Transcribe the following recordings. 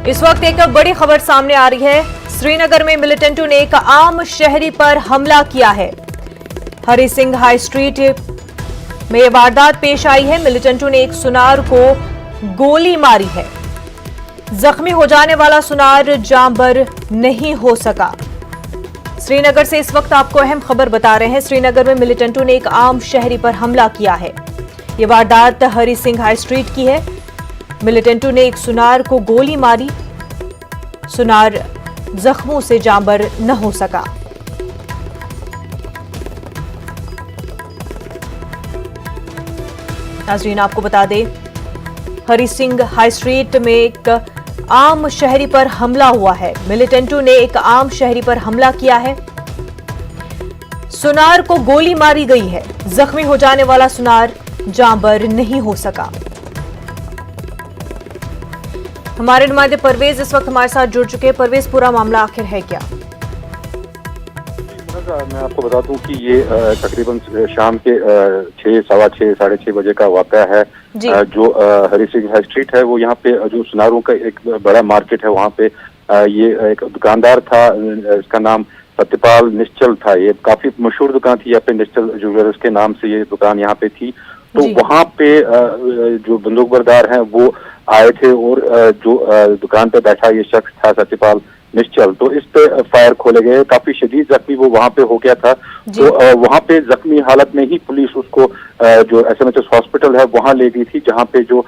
इस वक्त एक बड़ी खबर सामने आ रही है। श्रीनगर में मिलिटेंटों ने एक आम शहरी पर हमला किया है। हरी सिंह हाई स्ट्रीट में यह वारदात पेश आई है। मिलिटेंटों ने एक सुनार को गोली मारी है। जख्मी हो जाने वाला सुनार जांबर नहीं हो सका। श्रीनगर से इस वक्त आपको अहम खबर बता रहे हैं। श्रीनगर में मिलिटेंटों ने एक आम शहरी पर हमला किया है। यह वारदात हरी सिंह हाई स्ट्रीट की है। मिलिटेंटों ने एक सुनार को गोली मारी। सुनार जख्मों से जांबर न हो सका। नाज़रीन, आपको बता दें, हरी सिंह हाई स्ट्रीट में एक आम शहरी पर हमला हुआ है। मिलिटेंटों ने एक आम शहरी पर हमला किया है। सुनार को गोली मारी गई है। जख्मी हो जाने वाला सुनार जांबर नहीं हो सका। हमारे नुमाइंदे परवेज इस वक्त हमारे साथ जुड़ चुके हैं। परवेज, पूरा मामला आखिर है क्या? मैं आपको बता दूं कि ये तकरीबन शाम के 6, सवा 6, साढ़े 6 बजे का वाक़या है। जो हरी सिंह हाई स्ट्रीट है, वो यहाँ पे जो सुनारों का एक बड़ा मार्केट है, वहाँ पे ये एक दुकानदार था। इसका नाम सत्यपाल निश्चल था। ये काफी मशहूर दुकान थी यहाँ पे, निश्चल ज्वेलर्स के नाम से ये दुकान यहाँ पे थी। तो वहाँ पे जो बंदूक बरदार हैं वो आए थे और जो दुकान पे बैठा ये शख्स था सत्यपाल निश्चल, तो इस पे फायर खोले गए। काफी शदीद जख्मी वो वहाँ पे हो गया था। तो वहाँ पे जख्मी हालत में ही पुलिस उसको जो SMHS हॉस्पिटल है वहाँ ले गई थी, जहाँ पे जो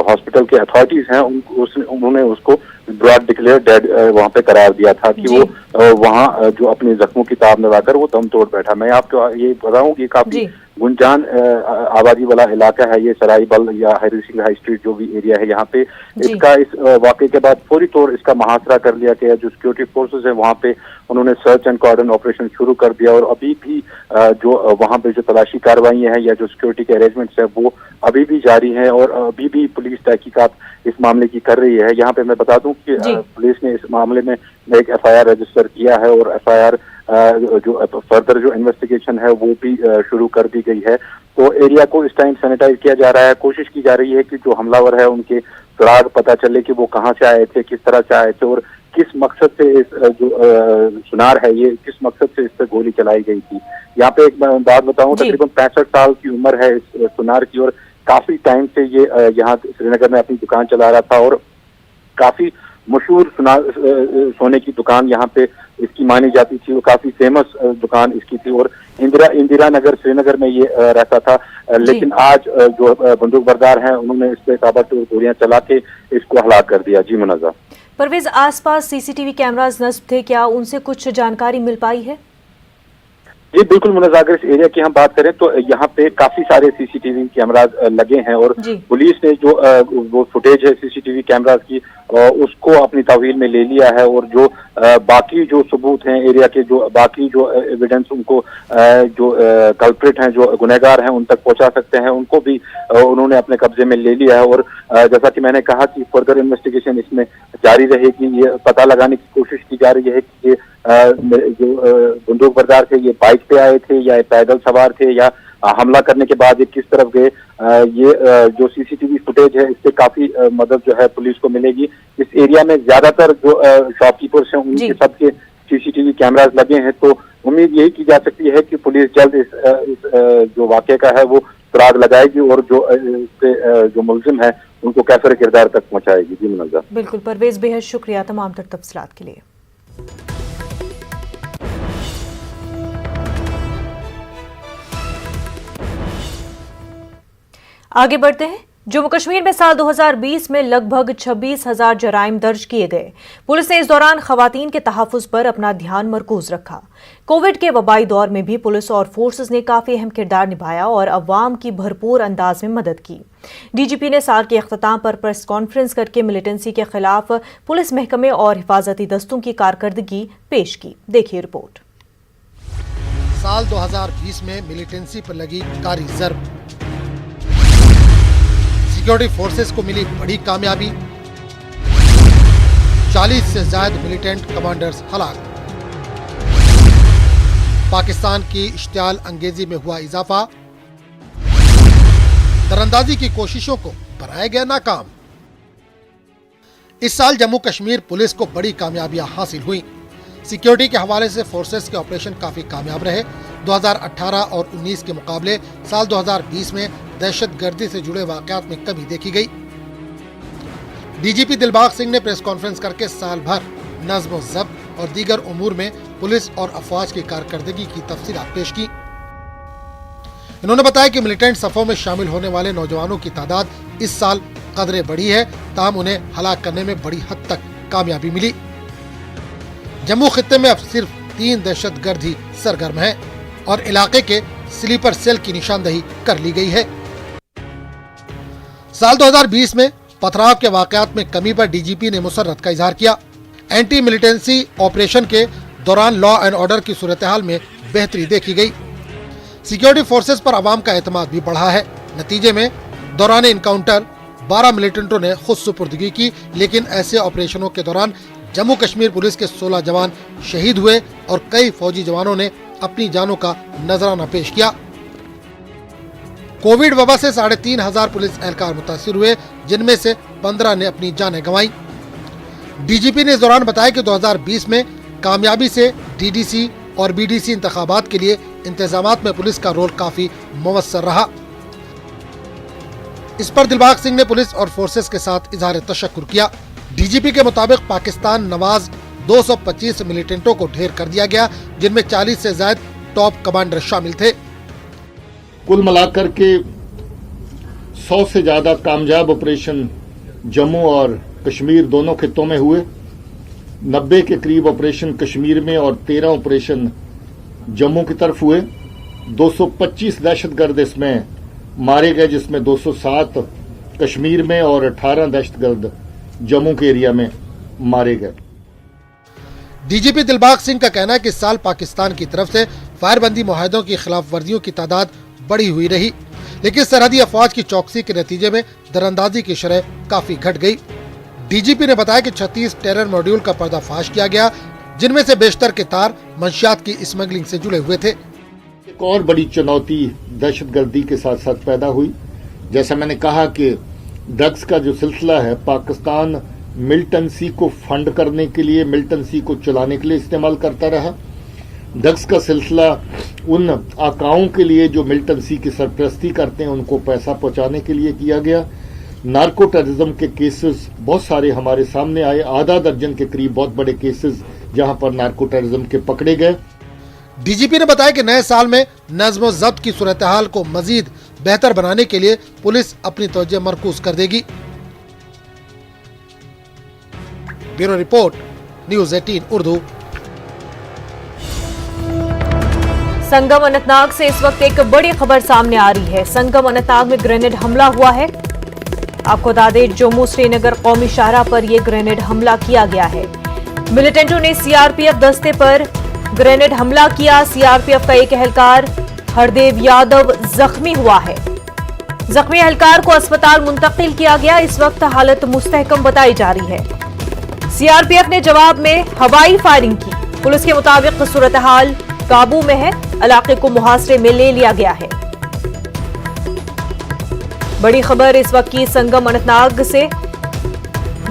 हॉस्पिटल के अथॉरिटीज हैं उन्होंने उसको ब्रॉड डिक्लेयर डेड वहाँ पे करार दिया था कि वो वहाँ जो अपने जख्मों की ताब लगाकर वो दम तोड़ बैठा। मैं आपको ये बताऊं कि काफी गुंजान आबादी वाला इलाका है ये, सराइबल या हरी सिंह हाई स्ट्रीट जो भी एरिया है यहाँ पे। इसका इस वाक़े के बाद फौरी तौर इसका मुहासरा कर लिया गया। जो सिक्योरिटी फोर्सेस है वहाँ पे उन्होंने सर्च एंड कॉर्डन ऑपरेशन शुरू कर दिया और अभी भी जो वहाँ पे जो तलाशी कार्रवाइयाँ हैं या जो सिक्योरिटी के अरेंजमेंट्स है वो अभी भी जारी है और अभी भी पुलिस तहकीकात इस मामले की कर रही है। यहाँ पे मैं बता दूं कि पुलिस ने इस मामले में एक FIR रजिस्टर किया है और FIR जो फर्दर जो इन्वेस्टिगेशन है वो भी शुरू कर दी गई है। तो एरिया को इस टाइम सैनिटाइज किया जा रहा है। कोशिश की जा रही है कि जो हमलावर है उनके सुराग पता चले कि वो कहाँ से आए थे, किस तरह से आए थे और किस मकसद से इस जो सुनार है ये किस मकसद से इस पर गोली चलाई गई थी। यहाँ पे एक बात बताऊं, तकरीबन 65 साल की उम्र है इस सुनार की और काफी टाइम से ये यहाँ श्रीनगर में अपनी दुकान चला रहा था और काफी मशहूर सोने की दुकान यहाँ पे इसकी मानी जाती थी। वो काफी फेमस दुकान इसकी थी और इंदिरा नगर श्रीनगर में ये रहता था। लेकिन आज जो बंदूक बरदार हैं उन्होंने इस पे ताबड़तोड़ गोलियां चला के इसको हलाक कर दिया। जी मुनज़्ज़ा। परवेज, आसपास CCTV कैमरास नस्ब थे, क्या उनसे कुछ जानकारी मिल पाई है? जी बिल्कुल मुनज़्ज़ा, अगर इस एरिया की हम बात करें तो यहाँ पे काफी सारे CCTV कैमराज लगे हैं और पुलिस ने जो वो फुटेज है CCTV कैमराज की उसको अपनी तहवील में ले लिया है और जो बाकी जो सबूत हैं एरिया के, जो बाकी जो एविडेंस उनको जो कल्प्रिट हैं, जो गुनहगार हैं उन तक पहुंचा सकते हैं, उनको भी उन्होंने अपने कब्जे में ले लिया है। और जैसा कि मैंने कहा कि फर्दर इन्वेस्टिगेशन इसमें जारी रहेगी। ये पता लगाने की कोशिश की जा रही है कि ये जो बंदूक बरदार थे ये बाइक पे आए थे या पैदल सवार थे या हमला करने के बाद ये किस तरफ गए। ये जो CCTV फुटेज है इससे काफी मदद जो है पुलिस को मिलेगी। इस एरिया में ज्यादातर जो शॉपकीपर्स हैं उनके सबके CCTV कैमराज लगे हैं, तो उम्मीद यही की जा सकती है कि पुलिस जल्द इस जो वाक़े का है वो सुराग लगाएगी और जो मुलजिम है उनको कैफर किरदार तक पहुंचाएगी। जी मुनज़्ज़ा। बिल्कुल परवेज, बेहद शुक्रिया तमाम तर तफसीलात के लिए। आगे बढ़ते हैं। जम्मू कश्मीर में साल 2020 में लगभग 26,000 जराइम दर्ज किए गए। पुलिस ने इस दौरान खवातीन के तहफ़्फ़ुज़ पर अपना ध्यान मरकूज रखा। कोविड के वबाई दौर में भी पुलिस और फोर्सेस ने काफ़ी अहम किरदार निभाया और अवाम की भरपूर अंदाज में मदद की। DGP ने साल के अख्ताम पर प्रेस कॉन्फ्रेंस करके मिलिटेंसी के खिलाफ पुलिस महकमे और हिफाजती दस्तों की कारकर्दगी पेश की। देखिए रिपोर्ट। साल 2020 में मिलिटेंसी पर लगी कारी ज़र्ब, सिक्योरिटी फोर्सेस को मिली बड़ी कामयाबी, 40 से ज्यादा मिलिटेंट कमांडर्स हलाक, पाकिस्तान की इश्तियाल अंगेजी में हुआ इजाफा, दरअंदाजी की कोशिशों को बनाया गया नाकाम। इस साल जम्मू कश्मीर पुलिस को बड़ी कामयाबियां हासिल हुई। सिक्योरिटी के हवाले से फोर्सेस के ऑपरेशन काफी कामयाब रहे। 2018 और 19 के मुकाबले साल 2020 में दहशतगर्दी से जुड़े वाकयात में कमी देखी गई। डीजीपी दिलबाग सिंह ने प्रेस कॉन्फ्रेंस करके साल भर नज्म व ज़ब्त और दीगर उमूर में पुलिस और अफवाज की कारकर्दगी की तफसीलात पेश की। इन्होंने बताया कि मिलिटेंट सफ़ों में शामिल होने वाले नौजवानों की तादाद इस साल कदरे बढ़ी है, ताहम उन्हें हलाक करने में बड़ी हद तक कामयाबी मिली। जम्मू खित्ते में अब सिर्फ 3 दहशतगर्द ही सरगर्म हैं और इलाके के स्लीपर सेल की निशानदही कर ली गई है। साल 2020 में पथराव के वाकयात में कमी पर डीजीपी ने मुसर्रत का इजहार किया। एंटी मिलिटेंसी ऑपरेशन के दौरान लॉ एंड ऑर्डर की सूरत हाल में बेहतरी देखी गई। सिक्योरिटी फोर्सेस पर आवाम का एतमाद भी बढ़ा है। नतीजे में दौरान इनकाउंटर 12 मिलिटेंटों ने खुद सुपुर्दगी की, लेकिन ऐसे ऑपरेशनों के दौरान जम्मू कश्मीर पुलिस के 16 जवान शहीद हुए और कई फौजी जवानों ने अपनी जानों का नजराना पेश किया। कोविड वबा से 3500 पुलिस एहलकार मुतासिर हुए, जिनमें से 15 ने अपनी जानें गंवाई। डीजीपी ने इस दौरान बताया कि 2020 में कामयाबी से डीडीसी और बीडीसी इंतखाबात के लिए इंतजामात में पुलिस का रोल काफी मुवस्सर रहा। इस पर दिलबाग सिंह ने पुलिस और फोर्सेस के साथ इजहार तशक्कुर किया। डीजीपी के मुताबिक पाकिस्तान नवाज 225 मिलिटेंटों को ढेर कर दिया गया, जिनमें 40 से ज्यादा टॉप कमांडर शामिल थे। कुल मिलाकर के 100 से ज्यादा कामयाब ऑपरेशन जम्मू और कश्मीर दोनों खित्तों में हुए। 90 के करीब ऑपरेशन कश्मीर में और 13 ऑपरेशन जम्मू की तरफ हुए। 225 दहशतगर्द इसमें मारे गए, जिसमें 207 कश्मीर में और 18 दहशतगर्द जम्मू के एरिया में मारे गए। डीजीपी दिलबाग सिंह का कहना है कि इस साल पाकिस्तान की तरफ से फायरबंदी मुआहदों की खिलाफ वर्जियों की तादाद बढ़ी हुई रही, लेकिन सरहदी अफवाज की चौकसी के नतीजे में दरअंदाजी की शरह काफी घट गई। डीजीपी ने बताया कि 36 टेरर मॉड्यूल का पर्दाफाश किया गया, जिनमें से बेशतर के तार मंशियात की स्मगलिंग से जुड़े हुए थे। एक और बड़ी चुनौती दहशतगर्दी के साथ साथ पैदा हुई। जैसा मैंने कहा कि ड्रग्स का जो सिलसिला है, पाकिस्तान मिलिटेंसी को फंड करने के लिए, मिलिटेंसी को चलाने के लिए इस्तेमाल करता रहा। ड्रग्स का सिलसिला उन आकाओं के लिए जो मिलिटेंसी की सरपरस्ती करते हैं, उनको पैसा पहुंचाने के लिए किया गया। नार्को टेररिज्म के केसेस बहुत सारे हमारे सामने आए, आधा दर्जन के करीब बहुत बड़े केसेस जहां पर नार्को टेररिज्म के पकड़े गए। डीजीपी ने बताया कि नए साल में नज्म व ज़ब्त की सूरत हाल को मजीद बेहतर बनाने के लिए पुलिस अपनी तवज्जो मरकूज कर देगी। Bureau report, news 18 Urdu. Sangam Anantnag से इस वक्त एक बड़ी खबर सामने आ रही है। संगम अनंतनाग में ग्रेनेड हमला हुआ है। आपको बता दें, जम्मू श्रीनगर कौमी शाहराह पर यह ग्रेनेड हमला किया गया है। मिलिटेंटों ने सीआरपीएफ दस्ते पर ग्रेनेड हमला किया। सीआरपीएफ का एक एहलकार हरदेव यादव जख्मी हुआ है। जख्मी एहलकार को अस्पताल मुंतकिल किया गया। इस वक्त हालत मुस्तहकम बताई जा रही है। सीआरपीएफ ने जवाब में हवाई फायरिंग की। पुलिस के मुताबिक सूरत हाल काबू में है। इलाके को मुहासरे में ले लिया गया है। बड़ी खबर इस वक्त की संगम अनंतनाग से।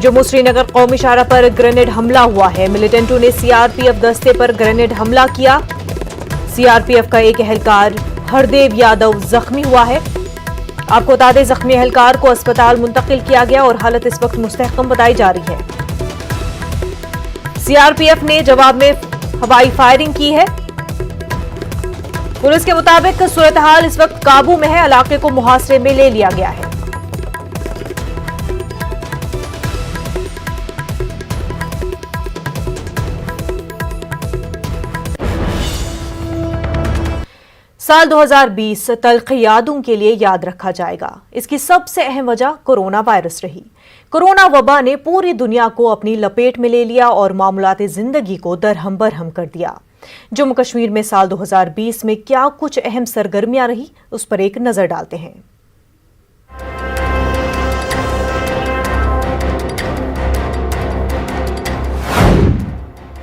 जम्मू श्रीनगर कौमी शाहराह पर ग्रेनेड हमला हुआ है। मिलिटेंटों ने सीआरपीएफ दस्ते पर ग्रेनेड हमला किया। सीआरपीएफ का एक एहलकार हरदेव यादव जख्मी हुआ है। आपको बता दें, जख्मी एहलकार को अस्पताल मुंतकिल किया गया और हालत इस वक्त मुस्तहकम बताई जा रही है। सीआरपीएफ ने जवाब में हवाई फायरिंग की है। पुलिस के मुताबिक सूरत हाल इस वक्त काबू में है। इलाके को मुहासरे में ले लिया गया है। साल 2020 तल्ख यादों के लिए याद रखा जाएगा। इसकी सबसे अहम वजह कोरोना वायरस रही। कोरोना वबा ने पूरी दुनिया को अपनी लपेट में ले लिया और मामूलाते जिंदगी को दरहम बरहम कर दिया। जम्मू कश्मीर में साल 2020 में क्या कुछ अहम सरगर्मियां रही, उस पर एक नजर डालते हैं।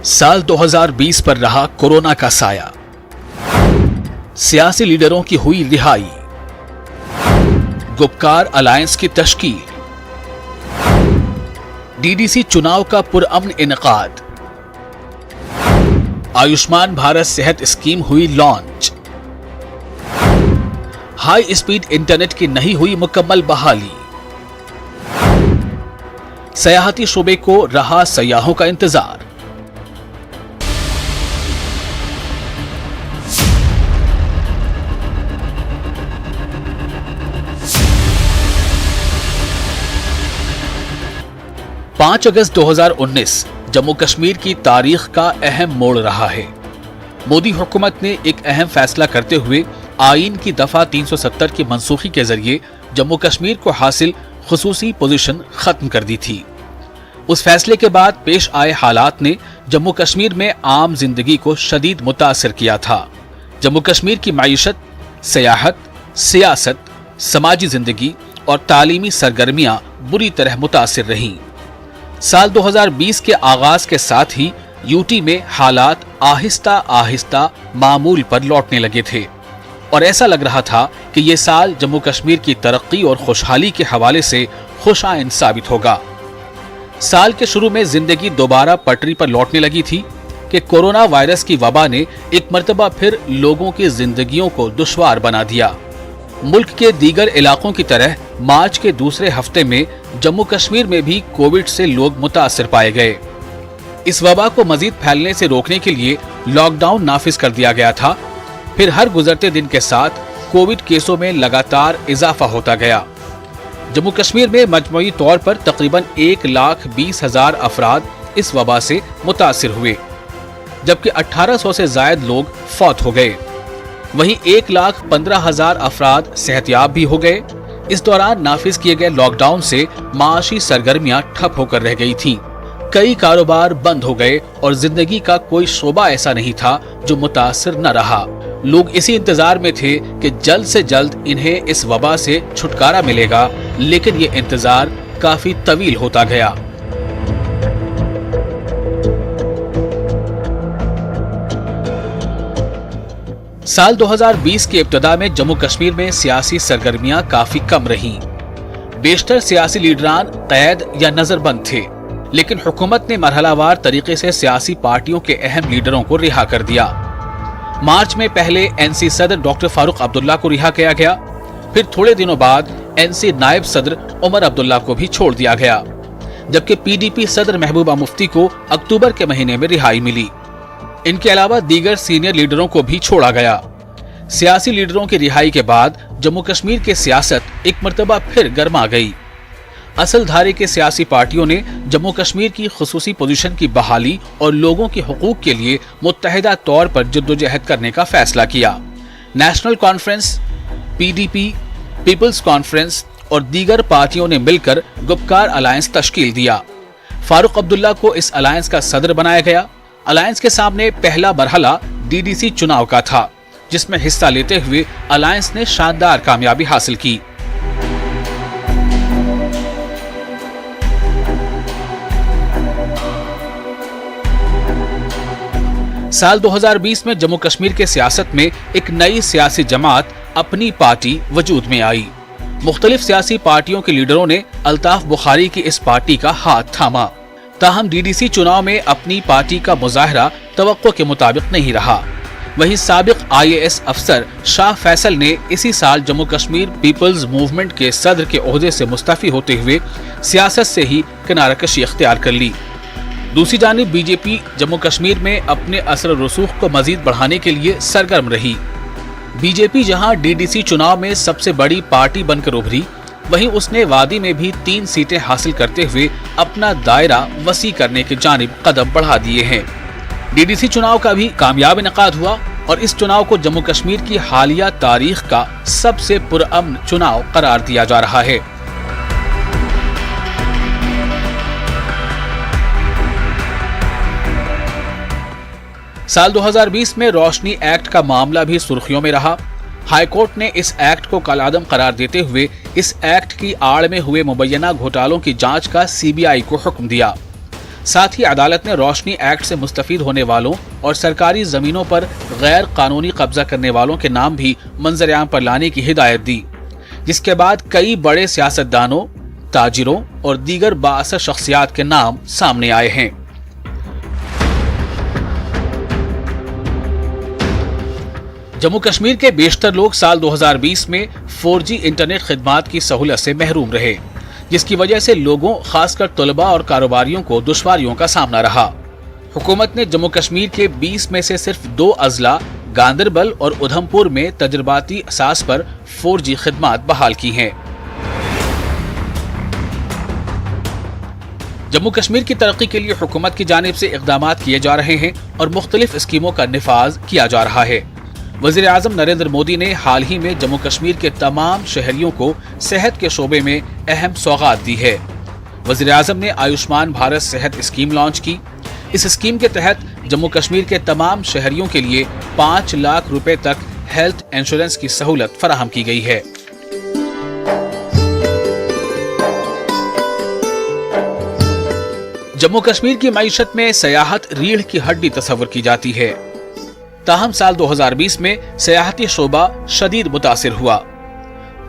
साल 2020 पर रहा कोरोना का साया। सियासी लीडरों की हुई रिहाई, गुपकार अलायंस की तश्कील, डीडीसी चुनाव का पुरअमन इनकाद। आयुष्मान भारत सेहत स्कीम हुई लॉन्च। हाई स्पीड इंटरनेट की नहीं हुई मुकम्मल बहाली। सयाहती शोबे को रहा सयाहों का इंतजार। पांच अगस्त 2019 जम्मू कश्मीर की तारीख का अहम मोड़ रहा है। मोदी हुकूमत ने एक अहम फैसला करते हुए आईन की दफा 370 की मनसूखी के जरिए जम्मू कश्मीर को हासिल खुसूसी पोजीशन खत्म कर दी थी। उस फैसले के बाद पेश आए हालात ने जम्मू कश्मीर में आम जिंदगी को शदीद मुतासिर किया था। जम्मू कश्मीर की माईशत, सियाहत, सियासत, समाजी जिंदगी और तालीमी सरगर्मियां बुरी तरह मुतासिर रहीं। साल 2020 के आगाज के साथ ही यूटी में हालात आहिस्ता आहिस्ता मामूल पर लौटने लगे थे और ऐसा लग रहा था कि ये साल जम्मू कश्मीर की तरक्की और खुशहाली के हवाले से खुशाइन साबित होगा। साल के शुरू में जिंदगी दोबारा पटरी पर लौटने लगी थी कि कोरोना वायरस की वबा ने एक मर्तबा फिर लोगों की जिंदगियों को दुश्वार बना दिया। मुल्क के दीगर इलाकों की तरह मार्च के दूसरे हफ्ते में जम्मू कश्मीर में भी कोविड से लोग मुतासिर पाए गए। इस वबा को मजीद फैलने से रोकने के लिए लॉकडाउन नाफिज कर दिया गया था। फिर हर गुजरते दिन के साथ कोविड केसों में लगातार इजाफा होता गया। जम्मू कश्मीर में मजमूई तौर पर तकरीबन 1,20,000 अफराद इस वबा से मुतासिर हुए, जबकि 1800 से ज्यादा लोग फौत हो गए। वहीं 1,15,000 अफराद सेहतयाब भी हो गए। इस दौरान नाफिज किए गए लॉकडाउन से माशी सरगर्मियां ठप होकर रह गई थीं। कई कारोबार बंद हो गए और जिंदगी का कोई शोबा ऐसा नहीं था जो मुतासिर न रहा। लोग इसी इंतजार में थे कि जल्द से जल्द इन्हें इस वबा से छुटकारा मिलेगा, लेकिन ये इंतजार काफी तवील होता गया। साल 2020 के इब्तिदा में जम्मू कश्मीर में सियासी सरगर्मियां काफी कम रहीं। बेशतर सियासी लीडरान कैद या नजरबंद थे, लेकिन हुकूमत ने मरहलावार तरीके से सियासी पार्टियों के अहम लीडरों को रिहा कर दिया। मार्च में पहले एनसी सदर डॉक्टर फारूक अब्दुल्ला को रिहा किया गया, फिर थोड़े दिनों बाद एनसी नायब सदर उमर अब्दुल्ला को भी छोड़ दिया गया, जबकि पीडीपी सदर महबूबा मुफ्ती को अक्टूबर के महीने में रिहाई मिली। इनके अलावा दीगर सीनियर लीडरों को भी छोड़ा गया। सियासी लीडरों की रिहाई के बाद जम्मू कश्मीर की सियासत एक मर्तबा फिर गर्मा गई। असल धारे के सियासी पार्टियों ने जम्मू कश्मीर की खुसूसी पोजीशन की बहाली और लोगों के हुकूक के लिए मुत्तहिदा तौर पर जद्दोजहद करने का फैसला किया। National conference, PDP, people's conference और दीगर पार्टियों ने मिलकर गुपकार अलायंस तश्कील दिया। फारूक अब्दुल्ला को इस अलायंस का सदर बनाया गया। अलायंस के सामने पहला मरहला डीडीसी चुनाव का था, जिसमें हिस्सा लेते हुए अलायंस ने शानदार कामयाबी हासिल की। साल 2020 में जम्मू कश्मीर के सियासत में एक नई सियासी जमात अपनी पार्टी वजूद में आई। मुख्तलिफ सियासी पार्टियों के लीडरों ने अल्ताफ बुखारी की इस पार्टी का हाथ थामा। ताहम डीडीसी चुनाव में अपनी पार्टी का मुजाहरा तवक्को के मुताबिक नहीं रहा। वहीं साबिक IAS अफसर शाह फैसल ने इसी साल जम्मू कश्मीर पीपल्स मूवमेंट के सदर के ओहदे से मुस्तफी होते हुए सियासत से ही किनाराकशी इख्तियार कर ली। दूसरी जानिब बीजेपी जम्मू कश्मीर में अपने असर रसूख को मजीद बढ़ाने के लिए सरगर्म रही। बीजेपी जहां डीडीसी चुनाव में सबसे बड़ी पार्टी बनकर उभरी, वहीं उसने वादी में भी 3 सीटें हासिल करते हुए अपना दायरा वसी करने की जानिब कदम बढ़ा दिए हैं। डीडीसी चुनाव का भी कामयाब इनकाद हुआ और इस चुनाव को जम्मू कश्मीर की हालिया तारीख का सबसे पुरअमन चुनाव करार दिया जा रहा है। साल 2020 में रोशनी एक्ट का मामला भी सुर्खियों में रहा। हाईकोर्ट ने इस एक्ट को कलादम करार देते हुए इस एक्ट की आड़ में हुए मुबैना घोटालों की जांच का सीबीआई को हुक्म दिया। साथ ही अदालत ने रोशनी एक्ट से मुस्तफीद होने वालों और सरकारी जमीनों पर गैर कानूनी कब्जा करने वालों के नाम भी मंजर आम पर लाने की हिदायत दी, जिसके बाद कई बड़े सियासतदानों, ताजिरों और दीगर बाअसर शख्सियात के नाम सामने आए हैं। जम्मू कश्मीर के बेशतर लोग साल 2020 में 4G इंटरनेट खिदमात की सहूलत से महरूम रहे, जिसकी वजह से लोगों, खासकर तलबा और कारोबारियों को दुश्वारियों का सामना रहा। हुकूमत ने जम्मू कश्मीर के 20 में से सिर्फ 2 अजला गांदरबल और उधमपुर में तजर्बाती असास पर 4G खिदमात बहाल की हैं। जम्मू कश्मीर की तरक्की के लिए हुकूमत की जानिब से इक़दामात किए जा रहे हैं और मुख्तलिफ स्कीमों का निफाज किया जा रहा है। वज़ीर आज़म नरेंद्र मोदी ने हाल ही में जम्मू कश्मीर के तमाम शहरियों को सेहत के शोबे में अहम सौगात दी है। वज़ीर आज़म ने आयुष्मान भारत सेहत स्कीम लॉन्च की। इस स्कीम के तहत जम्मू कश्मीर के तमाम शहरियों के लिए 5 लाख रुपए तक हेल्थ इंश्योरेंस की सहूलत फराहम की गई है। जम्मू कश्मीर की मईशत में सयाहत रीढ़ की हड्डी तस्वर की जाती है। ताहम साल 2020 में सयाहती शोबा शदीद मुतासिर हुआ।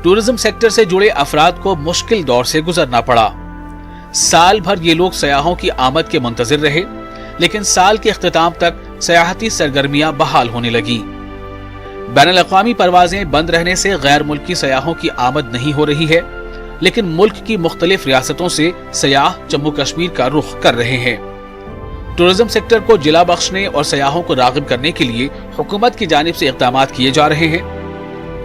टूरिज्म सेक्टर से जुड़े अफराद को मुश्किल दौर से गुजरना पड़ा। साल भर ये लोग सयाहों की आमद के मुंतजिर रहे, लेकिन साल के इख्तिताम तक सयाहती सरगर्मियां बहाल होने लगी। बैनुल-अक़वामी परवाजें बंद रहने से गैर मुल्की सयाहों की आमद नहीं हो रही है, लेकिन मुल्क की मुख्तलिफ रियासतों से सयाह जम्मू कश्मीर का रुख कर रहे हैं। टूरिज्म सेक्टर को जिला बख्शने और सयाहों को राग़िब करने के लिए हुकूमत की जानिब से इक़दामात किए जा रहे हैं।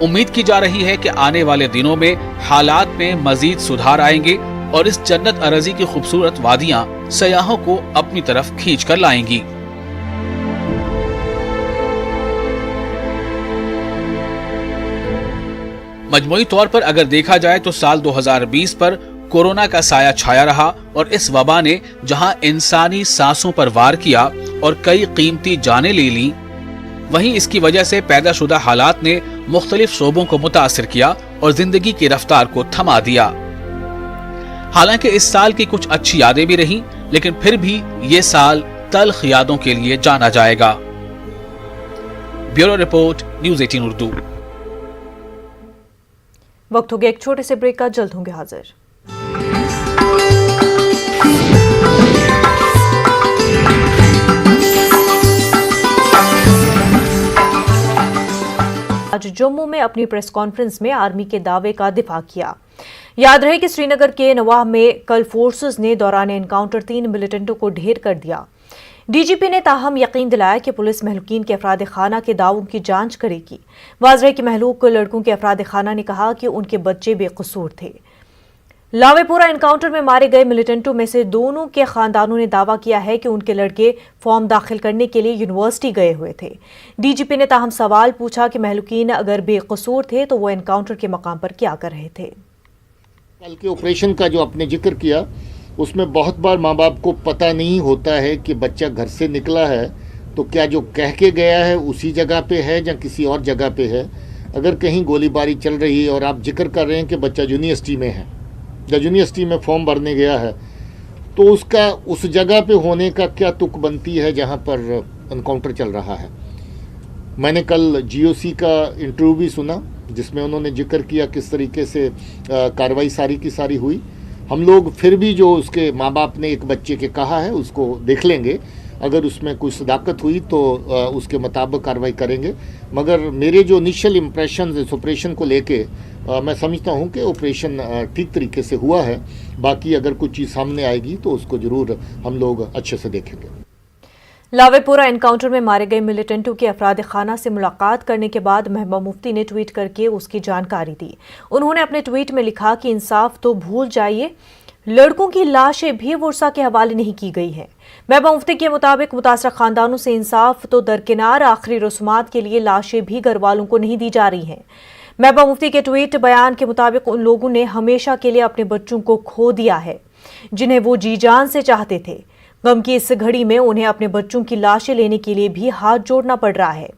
उम्मीद की जा रही है कि आने वाले दिनों में हालात में मजीद सुधार आएंगे और इस जन्नत अरज़ी की खूबसूरत वादियां सयाहों को अपनी तरफ खींच कर लाएंगी। मजमूई तौर पर अगर देखा जाए तो साल 2020 पर कोरोना का साया छाया रहा और इस वबा ने जहां इंसानी सांसों पर वार किया और कई कीमती जानें ले ली, वहीं इसकी वजह से पैदाशुदा हालात ने मुख्तलिफ शोबों को मुतासिर किया और जिंदगी की रफ्तार को थमा दिया। हालांकि इस साल की कुछ अच्छी यादें भी रहीं, लेकिन फिर भी ये साल तल्ख यादों के लिए जाना जाएगा। Bureau report, news 18 Urdu. वक्त हो गया एक छोटे से ब्रेक का, जल्द होंगे हाजिर। आज जम्मू में अपनी प्रेस कॉन्फ्रेंस में आर्मी के दावे का दिफा किया। याद रहे कि श्रीनगर के नवाह में कल फोर्सेस ने दौरान एनकाउंटर 3 मिलिटेंटों को ढेर कर दिया। डीजीपी ने ताहम यकीन दिलाया कि पुलिस महलूकीन के अफराद खाना के दावों की जांच करेगी। वाज़ेह कि महलूक लड़कों के अफराद खाना ने कहा कि उनके बच्चे बेकसूर थे। लावेपुरा एनकाउंटर में मारे गए मिलिटेंटों में से दोनों के खानदानों ने दावा किया है कि उनके लड़के फॉर्म दाखिल करने के लिए यूनिवर्सिटी गए हुए थे। डीजीपी ने ताहम सवाल पूछा कि महलूकीन अगर बेकसूर थे तो वो एनकाउंटर के मकाम पर क्या कर रहे थे। कल के ऑपरेशन का जो आपने जिक्र किया, उसमें बहुत बार माँ बाप को पता नहीं होता है कि बच्चा घर से निकला है तो क्या जो कह के गया है उसी जगह पे है या किसी और जगह पे है। अगर कहीं गोलीबारी चल रही है और आप जिक्र कर रहे हैं कि बच्चा यूनिवर्सिटी में है या यूनिवर्सिटी में फॉर्म भरने गया है, तो उसका उस जगह पे होने का क्या तुक बनती है जहाँ पर एनकाउंटर चल रहा है। मैंने कल जीओसी का इंटरव्यू भी सुना जिसमें उन्होंने जिक्र किया किस तरीके से कार्रवाई सारी की सारी हुई। हम लोग फिर भी जो उसके माँ बाप ने एक बच्चे के कहा है उसको देख लेंगे, अगर उसमें कोई सदाकत हुई तो उसके मुताबिक कार्रवाई करेंगे। मगर मेरे जो इनिशियल इम्प्रेशन इस ऑपरेशन को लेके मैं समझता हूं कि ऑपरेशन ठीक तरीके से हुआ है। बाकी अगर कुछ चीज़ सामने आएगी तो उसको ज़रूर हम लोग अच्छे से देखेंगे। लावेपुरा एनकाउंटर में मारे गए मिलिटेंटों के अफराद खाना से मुलाकात करने के बाद महबूबा मुफ्ती ने ट्वीट करके उसकी जानकारी दी। उन्होंने अपने ट्वीट में लिखा कि इंसाफ तो भूल जाइए, लड़कों की लाशें भी वर्षा के हवाले नहीं की गई हैं। महबूबा मुफ्ती के मुताबिक मुतासरा खानदानों से इंसाफ तो दरकिनार, आखिरी रस्मात के लिए लाशें भी घर वालों को नहीं दी जा रही हैं। महबूबा मुफ्ती के ट्वीट बयान के मुताबिक उन लोगों ने हमेशा के लिए अपने बच्चों को खो दिया है जिन्हें वो जी जान से चाहते थे। गम की इस घड़ी में उन्हें अपने बच्चों की लाशें लेने के लिए भी हाथ जोड़ना पड़ रहा है।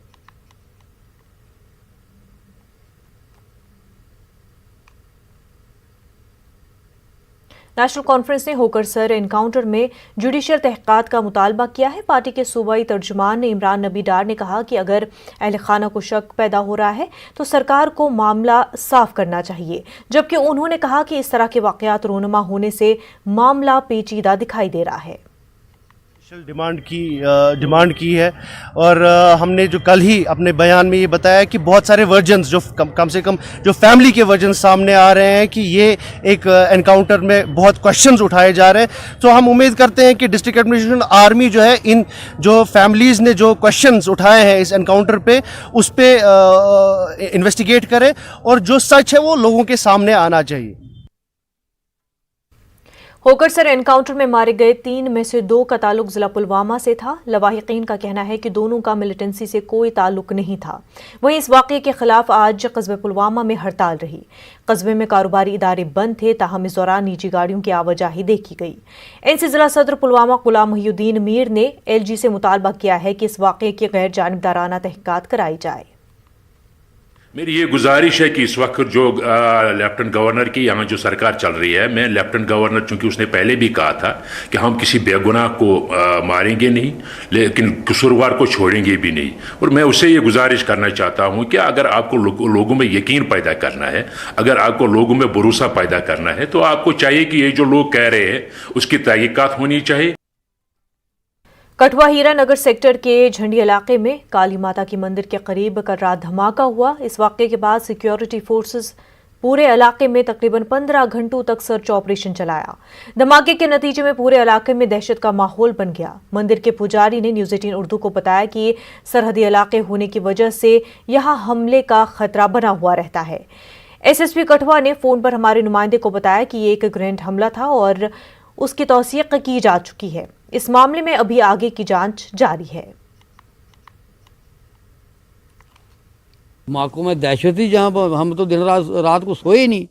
नेशनल कॉन्फ्रेंस ने होकरसर एनकाउंटर में जुडिशियल तहकीकात का मुतालबा किया है। पार्टी के सूबाई तर्जुमान इमरान नबी डार ने कहा कि अगर अहल खाना को शक पैदा हो रहा है तो सरकार को मामला साफ करना चाहिए, जबकि उन्होंने कहा कि इस तरह के वाकयात रोनुमा होने से मामला पेचीदा दिखाई दे रहा है। डिमांड की है और हमने जो कल ही अपने बयान में ये बताया कि बहुत सारे वर्जन्स जो कम से कम जो फैमिली के वर्जन सामने आ रहे हैं कि ये एक एनकाउंटर में बहुत क्वेश्चंस उठाए जा रहे हैं। तो हम उम्मीद करते हैं कि डिस्ट्रिक्ट एडमिनिस्ट्रेशन आर्मी जो है इन जो फैमिलीज़ ने जो क्वेश्चंस उठाए हैं इस एनकाउंटर पे उस पर इन्वेस्टिगेट करे और जो सच है वो लोगों के सामने आना चाहिए। होकरसर एनकाउंटर में मारे गए 3 में से 2 का ताल्लुक जिला पुलवामा से था। लवाहिकीन का कहना है कि दोनों का मिलिटेंसी से कोई ताल्लुक नहीं था। वहीं इस वाक़े के खिलाफ आज कस्बे पुलवामा में हड़ताल रही। कस्बे में कारोबारी इदारे बंद थे, ताहम इस दौरान निजी गाड़ियों की आवाजाही देखी गई। एनसी जिला सदर पुलवामा गुलाम मुहीउद्दीन मीर ने एलजी से मुतालबा किया है कि इस वाक़े की गैर जानिबदाराना तहकीकात कराई जाए। मेरी ये गुजारिश है कि इस वक्त जो लेफ्टिनेंट गवर्नर की यहाँ जो सरकार चल रही है, मैं लेफ्टिनेंट गवर्नर चूंकि उसने पहले भी कहा था कि हम किसी बेगुनाह को मारेंगे नहीं लेकिन कसूरवार को छोड़ेंगे भी नहीं, और मैं उससे ये गुजारिश करना चाहता हूँ कि अगर आपको लोगों में यकीन पैदा करना है, अगर आपको लोगों में भरोसा पैदा करना है तो आपको चाहिए कि ये जो लोग कह रहे हैं उसकी तहकीकात होनी चाहिए। कठुआ हीरा नगर सेक्टर के झंडी इलाके में काली माता की मंदिर के करीब कल रात धमाका हुआ। इस वाक़े के बाद सिक्योरिटी फोर्सेस पूरे इलाके में तकरीबन 15 घंटों तक सर्च ऑपरेशन चलाया। धमाके के नतीजे में पूरे इलाके में दहशत का माहौल बन गया। मंदिर के पुजारी ने न्यूज़ 18 उर्दू को बताया कि सरहदी इलाके होने की वजह से यहां हमले का खतरा बना हुआ रहता है। एसएसपी कठुआ ने फोन पर हमारे नुमाइंदे को बताया कि ये एक ग्रैंड हमला था और उसकी तौसीक की जा चुकी है। इस मामले में अभी आगे की जांच जारी है। माको में दहशत थी, जहाँ पर हम तो दिन रात को सोए ही नहीं।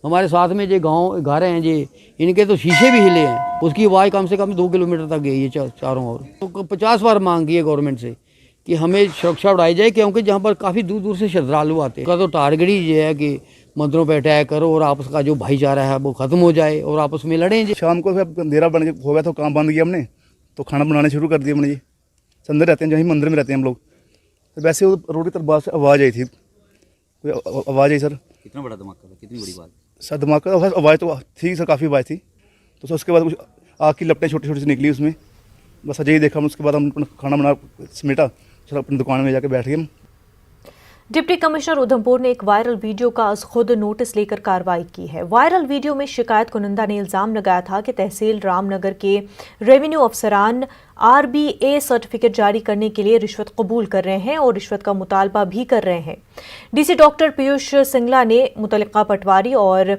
हमारे साथ में जो गांव घर हैं जे इनके तो शीशे भी हिले हैं। उसकी आवाज़ कम से कम 2 किलोमीटर तक गई है चारों ओर। तो 50 बार मांग की है गवर्नमेंट से कि हमें सुरक्षा बढ़ाई जाए, क्योंकि जहाँ पर काफ़ी दूर दूर से श्रद्धालु आते हैं। का तो टारगेट ही ये है कि मंदिरों पे अटैक करो और आपस का जो भाईचारा है वो खत्म हो जाए और आपस में लड़ें। शाम को अंधेरा बन हो गया तो काम बंद किया हमने, तो खाना बनाने शुरू कर दिया हमने जी। अंदर रहते हैं, जहीं मंदिर में रहते हैं हम लोग। तो वैसे रोड की तरफ से आवाज़ आई थी, कोई आवाज़ आई सर। कितना बड़ा धमाका था, कितनी बड़ी बात सर? धमाका आवाज़ तो थी सर, काफ़ी आवाज़ थी। तो सर उसके बाद कुछ आग की लपटें छोटी छोटी सी निकली उसमें, बस अजय ही देखा। उसके बाद हम खाना बना समेटा, सर अपनी दुकान में जाके बैठ गए। डिप्टी कमिश्नर उधमपुर ने एक वायरल वीडियो का आज खुद नोटिस लेकर कार्रवाई की है। वायरल वीडियो में शिकायत कुनिंदा ने इल्जाम लगाया था कि तहसील रामनगर के रेवेन्यू अफसरान RBA सर्टिफिकेट जारी करने के लिए रिश्वत कबूल कर रहे हैं और रिश्वत का मुतालबा भी कर रहे हैं। डीसी डॉक्टर पीयूष सिंगला ने मुतल्लिका पटवारी और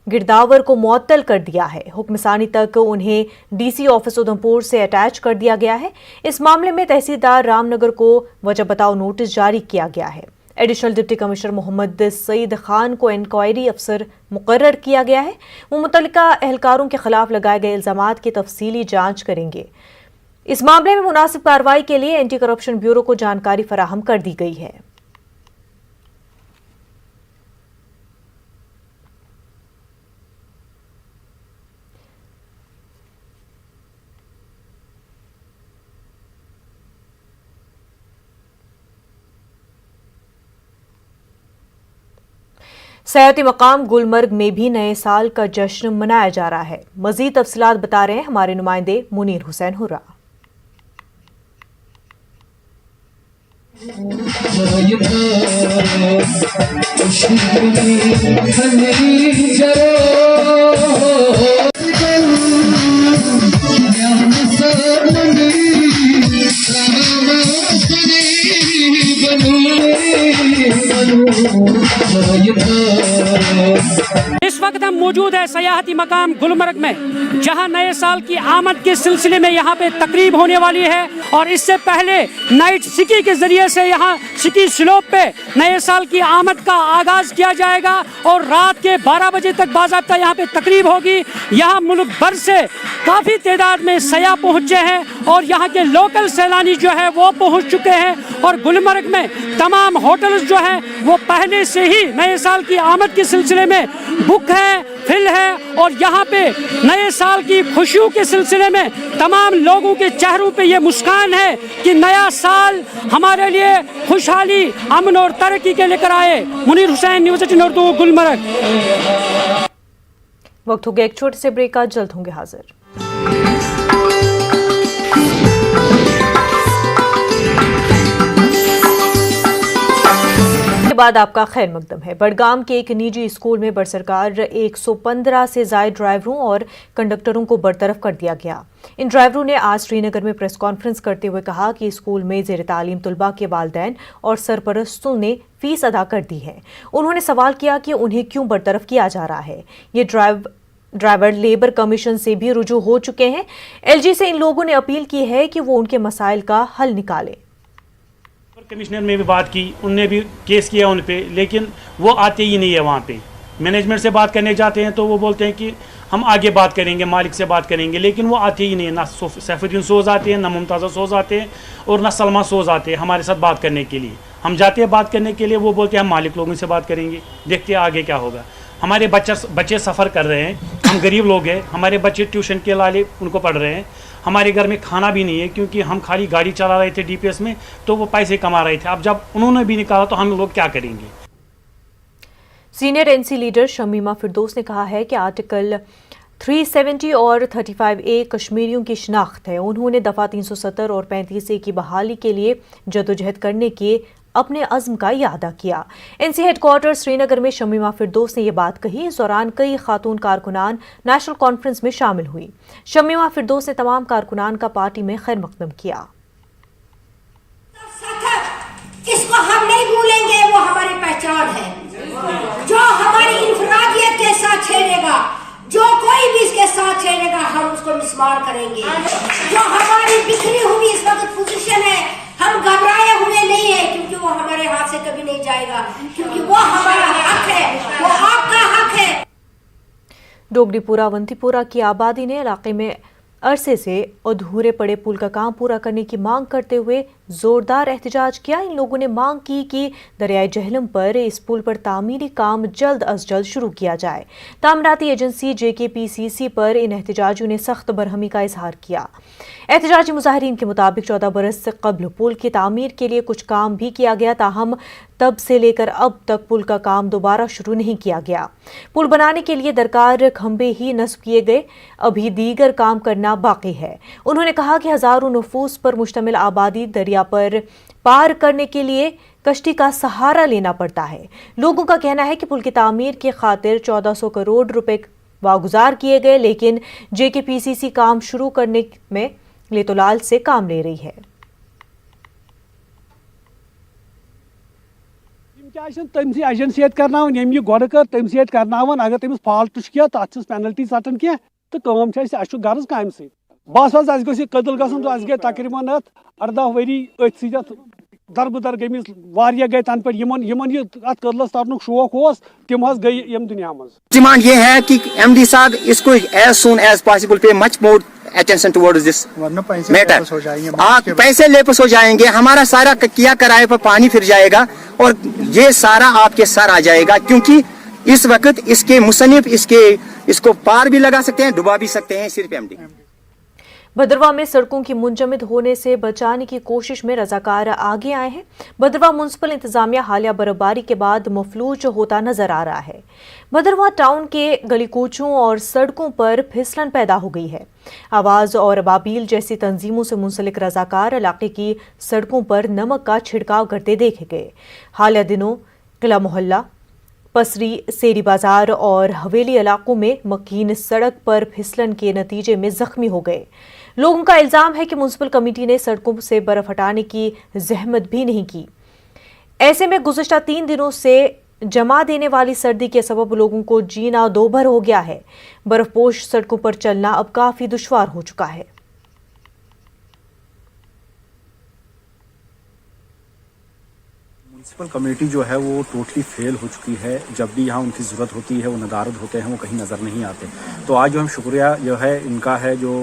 गिरदावर को मुअत्तल कर दिया है। हुक्मसानी तक उन्हें डीसी ऑफिस उधमपुर से अटैच कर दिया गया है। इस मामले में तहसीलदार रामनगर को वजह बताओ नोटिस जारी किया गया है। Additional deputy commissioner Mohammad Saeed Khan को इंक्वायरी अफसर मुकर्रर किया गया है। वो मुतल्लिका एहलकारों के खिलाफ लगाए गए इल्जामात की तफसीली जांच करेंगे। इस मामले में मुनासिब कार्रवाई के लिए एंटी करप्शन ब्यूरो को जानकारी फराहम कर दी गई है। सयाती मकाम गुलमर्ग में भी नए साल का जश्न मनाया जा रहा है। मजीद तफसीलात बता रहे हैं हमारे नुमाइंदे मुनीर हुसैन हुर्रा। इस वक्त हम मौजूद है सयाहती मकाम गुलमर्ग में, जहां नए साल की आमद के सिलसिले में यहां पे तकरीब होने वाली है। और इससे पहले नाइट सिकी के जरिए से यहां सिकी स्लोप पे नए साल की आमद का आगाज किया जाएगा और रात के 12 बजे तक बाज़ाब्ता यहां पे तकरीब होगी। यहां मुल्क भर से काफ़ी तादाद में सयाह पहुंचे हैं और यहाँ के लोकल सैलानी जो है वो पहुंच चुके हैं। और गुलमर्ग में तमाम होटल्स जो हैं वो पहले से ही नए साल की आमद के सिलसिले में बुक है, फिल है और यहाँ पे नए साल की खुशियों के सिलसिले में तमाम लोगों के चेहरों पे ये मुस्कान है कि नया साल हमारे लिए खुशहाली, अमन और तरक्की के लेकर आए। मुनीर हुसैन, न्यूज़ 18 उर्दू, गुलमर्ग। वक्त हो गया एक छोटे से ब्रेक का, जल्द होंगे हाजिर। बाद आपका खैर मकदम है। बड़गाम के एक निजी स्कूल में बरसरकार 115 से ज्यादा ड्राइवरों और कंडक्टरों को बरतरफ कर दिया गया। इन ड्राइवरों ने आज श्रीनगर में प्रेस कॉन्फ्रेंस करते हुए कहा कि स्कूल में जेर तालीम तलबा के वालिदैन और सरपरस्तों ने फीस अदा कर दी है। उन्होंने सवाल किया कि उन्हें क्यों बरतरफ किया जा रहा है। ये ड्राइवर लेबर कमीशन से भी रुजू हो चुके हैं। एलजी से इन लोगों ने अपील की है कि वो उनके मसाइल का हल निकाले। कमिश्नर में भी बात की, उनने भी केस किया उन पे, लेकिन वो आते ही नहीं है वहाँ पे। मैनेजमेंट से बात करने जाते हैं तो वो बोलते हैं कि हम आगे बात करेंगे, मालिक से बात करेंगे, लेकिन वो आते ही नहीं है। ना सैफुद्दीन सोज आते हैं, ना मुमताज़ा सोज आते हैं और ना सलमा सोज आते हैं हमारे साथ बात करने के लिए। हम जाते हैं बात करने के लिए, वो बोलते हैं हम मालिक लोगों से बात करेंगे, देखते हैं आगे क्या होगा। हमारे बच्चे सफ़र कर रहे हैं, हम गरीब लोग हैं, हमारे बच्चे ट्यूशन के लाले उनको पढ़ रहे हैं। हमारे घर में खाना भी नहीं है क्योंकि हम खाली गाड़ी चला रहे थे डीपीएस में, तो वो पैसे कमा रहे थे। अब जब उन्होंने भी निकाला तो हम लोग क्या करेंगे। सीनियर एनसी लीडर शमीमा फिरदौस ने कहा है कि आर्टिकल 370 और 35A कश्मीरियों की शिनाख्त है। उन्होंने दफ़ा 370 और 35A की बहाली के लिए जदोजहद करने के अपने अज़्म का इयादा किया। एनसी हेडक्वार्टर श्रीनगर में शमीमा फिरदौस ने यह बात कही। इस दौरान कई खातून कारकुनान नेशनल कॉन्फ्रेंस में शामिल हुई। शमीमा फिरदौस ने तमाम कारकुनान का पार्टी में खैर मकदम किया। इसको हम नहीं भूलेंगे, वो हमारी पहचान है। जो हमारी इंफरादियत के साथ छेड़ेगा, जो कोई भी इसके साथ छेड़ेगा, हम उसको मिसमार करेंगे। जो हमारी बिखरी हुई इस वक्त पोजीशन है, हम घबराए हुए नहीं है, क्योंकि वो हमारे हाथ से कभी नहीं जाएगा, क्योंकि वो हमारा हक है, वो आपका हक है। डोगरीपुरा अवंतीपुरा की आबादी ने इलाके में अरसे से अधूरे पड़े पुल का काम पूरा करने की मांग करते हुए जोरदार एहतजाज किया। इन लोगों ने मांग की कि दरियाए जहलम पर इस पुल पर तामीरी काम जल्द अज जल्द शुरू किया जाए। तामीराती एजेंसी JKPCC पर इन एहतजाजियों ने सख्त बरहमी का इजहार किया। एहतजाजी मुजाहिरीन के मुताबिक 14 बरस से कबल पुल की तामीर के लिए कुछ काम भी किया गया, ताहम तब से लेकर अब तक पुल का काम दोबारा शुरू नहीं किया गया। पुल बनाने के लिए दरकार खंभे ही नस्ब किए गए, अभी दीगर काम करना बाकी है। उन्होंने कहा कि हजारों नफूस पर मुश्तमिल आबादी दरिया पर पार करने के लिए कश्ती का सहारा लेना पड़ता है। लोगों का कहना है कि पुल की तामीर की खातिर 1400 करोड़ रुपए वागुजार किए गए, लेकिन JKPCC काम शुरू करने में लेतोलाल से काम ले रही है। तमसी एजेंसी करनावन यम गोड़ कर तमसी करनावन, अगर तमिस फाल्ट किया तथ पेनल्टी सटन कह तो कम गर्ज काम स बस अस गई कदल गन तो गई तकरीबन 18 वरी दरबदर गई गई तन पे अत कदलस तरन शौक तम गई यम दुनिया मज। डिमांड ये है कि MD साहब इसको as soon as possible pay much more attention towards this matter. पैसे लेपस हो जाएंगे, हमारा सारा किया कराए पर पानी फिर जाएगा और ये सारा आपके सर आ जाएगा, क्योंकि इस वक्त इसके मुसन्निफ इसको पार भी लगा सकते हैं, डुबा भी सकते हैं सिर्फ MD। भद्रवाह में सड़कों की मुंजमद होने से बचाने की कोशिश में रजाकार आगे आए हैं। भद्रवाह म्युनिसिपल इंतजामिया हालिया बर्फबारी के बाद मफलूज होता नजर आ रहा है। भद्रवाह टाउन के गली कूचों और सड़कों पर फिसलन पैदा हो गई है। आवाज और अबाबील जैसी तंजीमों से मुंसलिक रजाकार इलाके की सड़कों पर नमक का छिड़काव करते देखे गए। हालिया दिनों किला मोहल्ला, पसरी, सेरी बाजार और हवेली इलाकों में मकीन सड़क पर फिसलन के नतीजे में जख्मी हो गए। लोगों का इल्जाम है कि म्युनिसिपल कमेटी ने सड़कों से बर्फ हटाने की जहमत भी नहीं की। ऐसे में गुज़िश्ता 3 दिनों से जमा देने वाली सर्दी के सबब लोगों को जीना दोभर हो गया है। बर्फपोश सड़कों पर चलना अब काफी दुश्वार हो चुका है। म्युनिसिपल कमेटी जो है वो टोटली फेल हो चुकी है। जब भी यहाँ उनकी ज़रूरत होती है वो नदारद होते हैं, वो कहीं नज़र नहीं आते। तो आज जो हम शुक्रिया जो है इनका है जो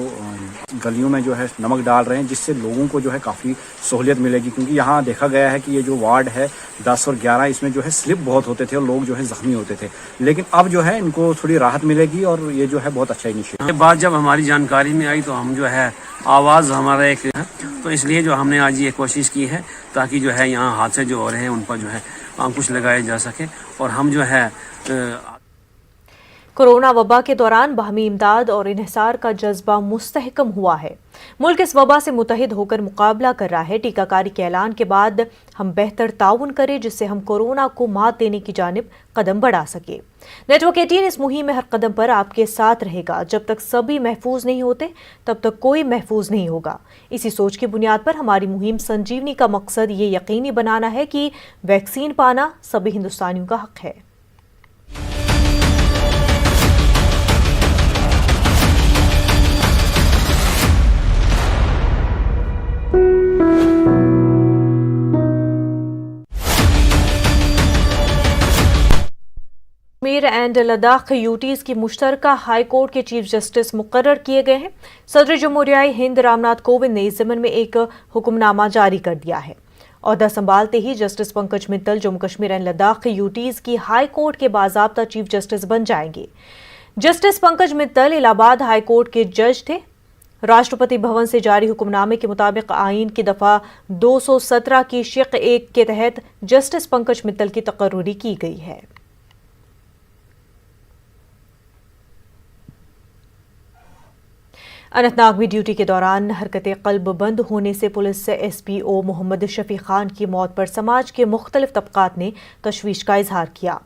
गलियों में जो है नमक डाल रहे हैं, जिससे लोगों को जो है काफ़ी सहूलियत मिलेगी, क्योंकि यहाँ देखा गया है कि ये जो वार्ड है 10 और 11 इसमें जो है स्लिप बहुत होते थे और लोग जो है जख्मी होते थे, लेकिन अब जो है इनको थोड़ी राहत मिलेगी और ये जो है बहुत अच्छा इनिशिएटिव। ये बात जब हमारी जानकारी में आई तो हम जो है आवाज़ हमारा एक है, तो इसलिए जो हमने आज ये कोशिश की है ताकि जो है यहाँ हादसे जो हो रहे हैं उन पर जो है अंकुश लगाया जा सके और हम जो है कोरोना वबा के दौरान बाहमी इमदाद और इन्हिसार का जज्बा मुस्तहकम हुआ है। मुल्क इस वबा से मुत्तहिद होकर मुकाबला कर रहा है। टीकाकारी के ऐलान के बाद हम बेहतर ताउन करें जिससे हम कोरोना को मात देने की जानिब कदम बढ़ा सके। नेटवर्क 18 इस मुहिम में हर कदम पर आपके साथ रहेगा। जब तक सभी महफूज नहीं होते तब तक कोई महफूज नहीं होगा। इसी सोच की बुनियाद पर हमारी मुहिम संजीवनी का मकसद ये यकीनी बनाना है कि वैक्सीन पाना सभी हिंदुस्तानियों का हक है। कश्मीर एंड लद्दाख यूटीज की मुश्तरका हाई कोर्ट के चीफ जस्टिस मुकर्रर किए गए हैं। सदर जमहूरिया हिंद रामनाथ कोविंद ने इस ज़मन में एक हुक्मनामा जारी कर दिया है। ओहदा संभालते ही justice Pankaj Mittal Jammu Kashmir and Ladakh UTs की हाई कोर्ट के बाज़ाब्ता चीफ जस्टिस बन जाएंगे। Justice Pankaj Mittal Allahabad high court के जज थे। राष्ट्रपति भवन से जारी हुक्मनामे के मुताबिक आईन की दफा 217 की शिक 1 के तहत जस्टिस पंकज मित्तल की तकर्रुरी की गई है। अनंतनाग में ड्यूटी के दौरान हरकतें कल्ब बंद होने से पुलिस से SPO मोहम्मद शफी खान की मौत पर समाज के मुख्तलिफ तबकात ने तशवीश का इजहार किया।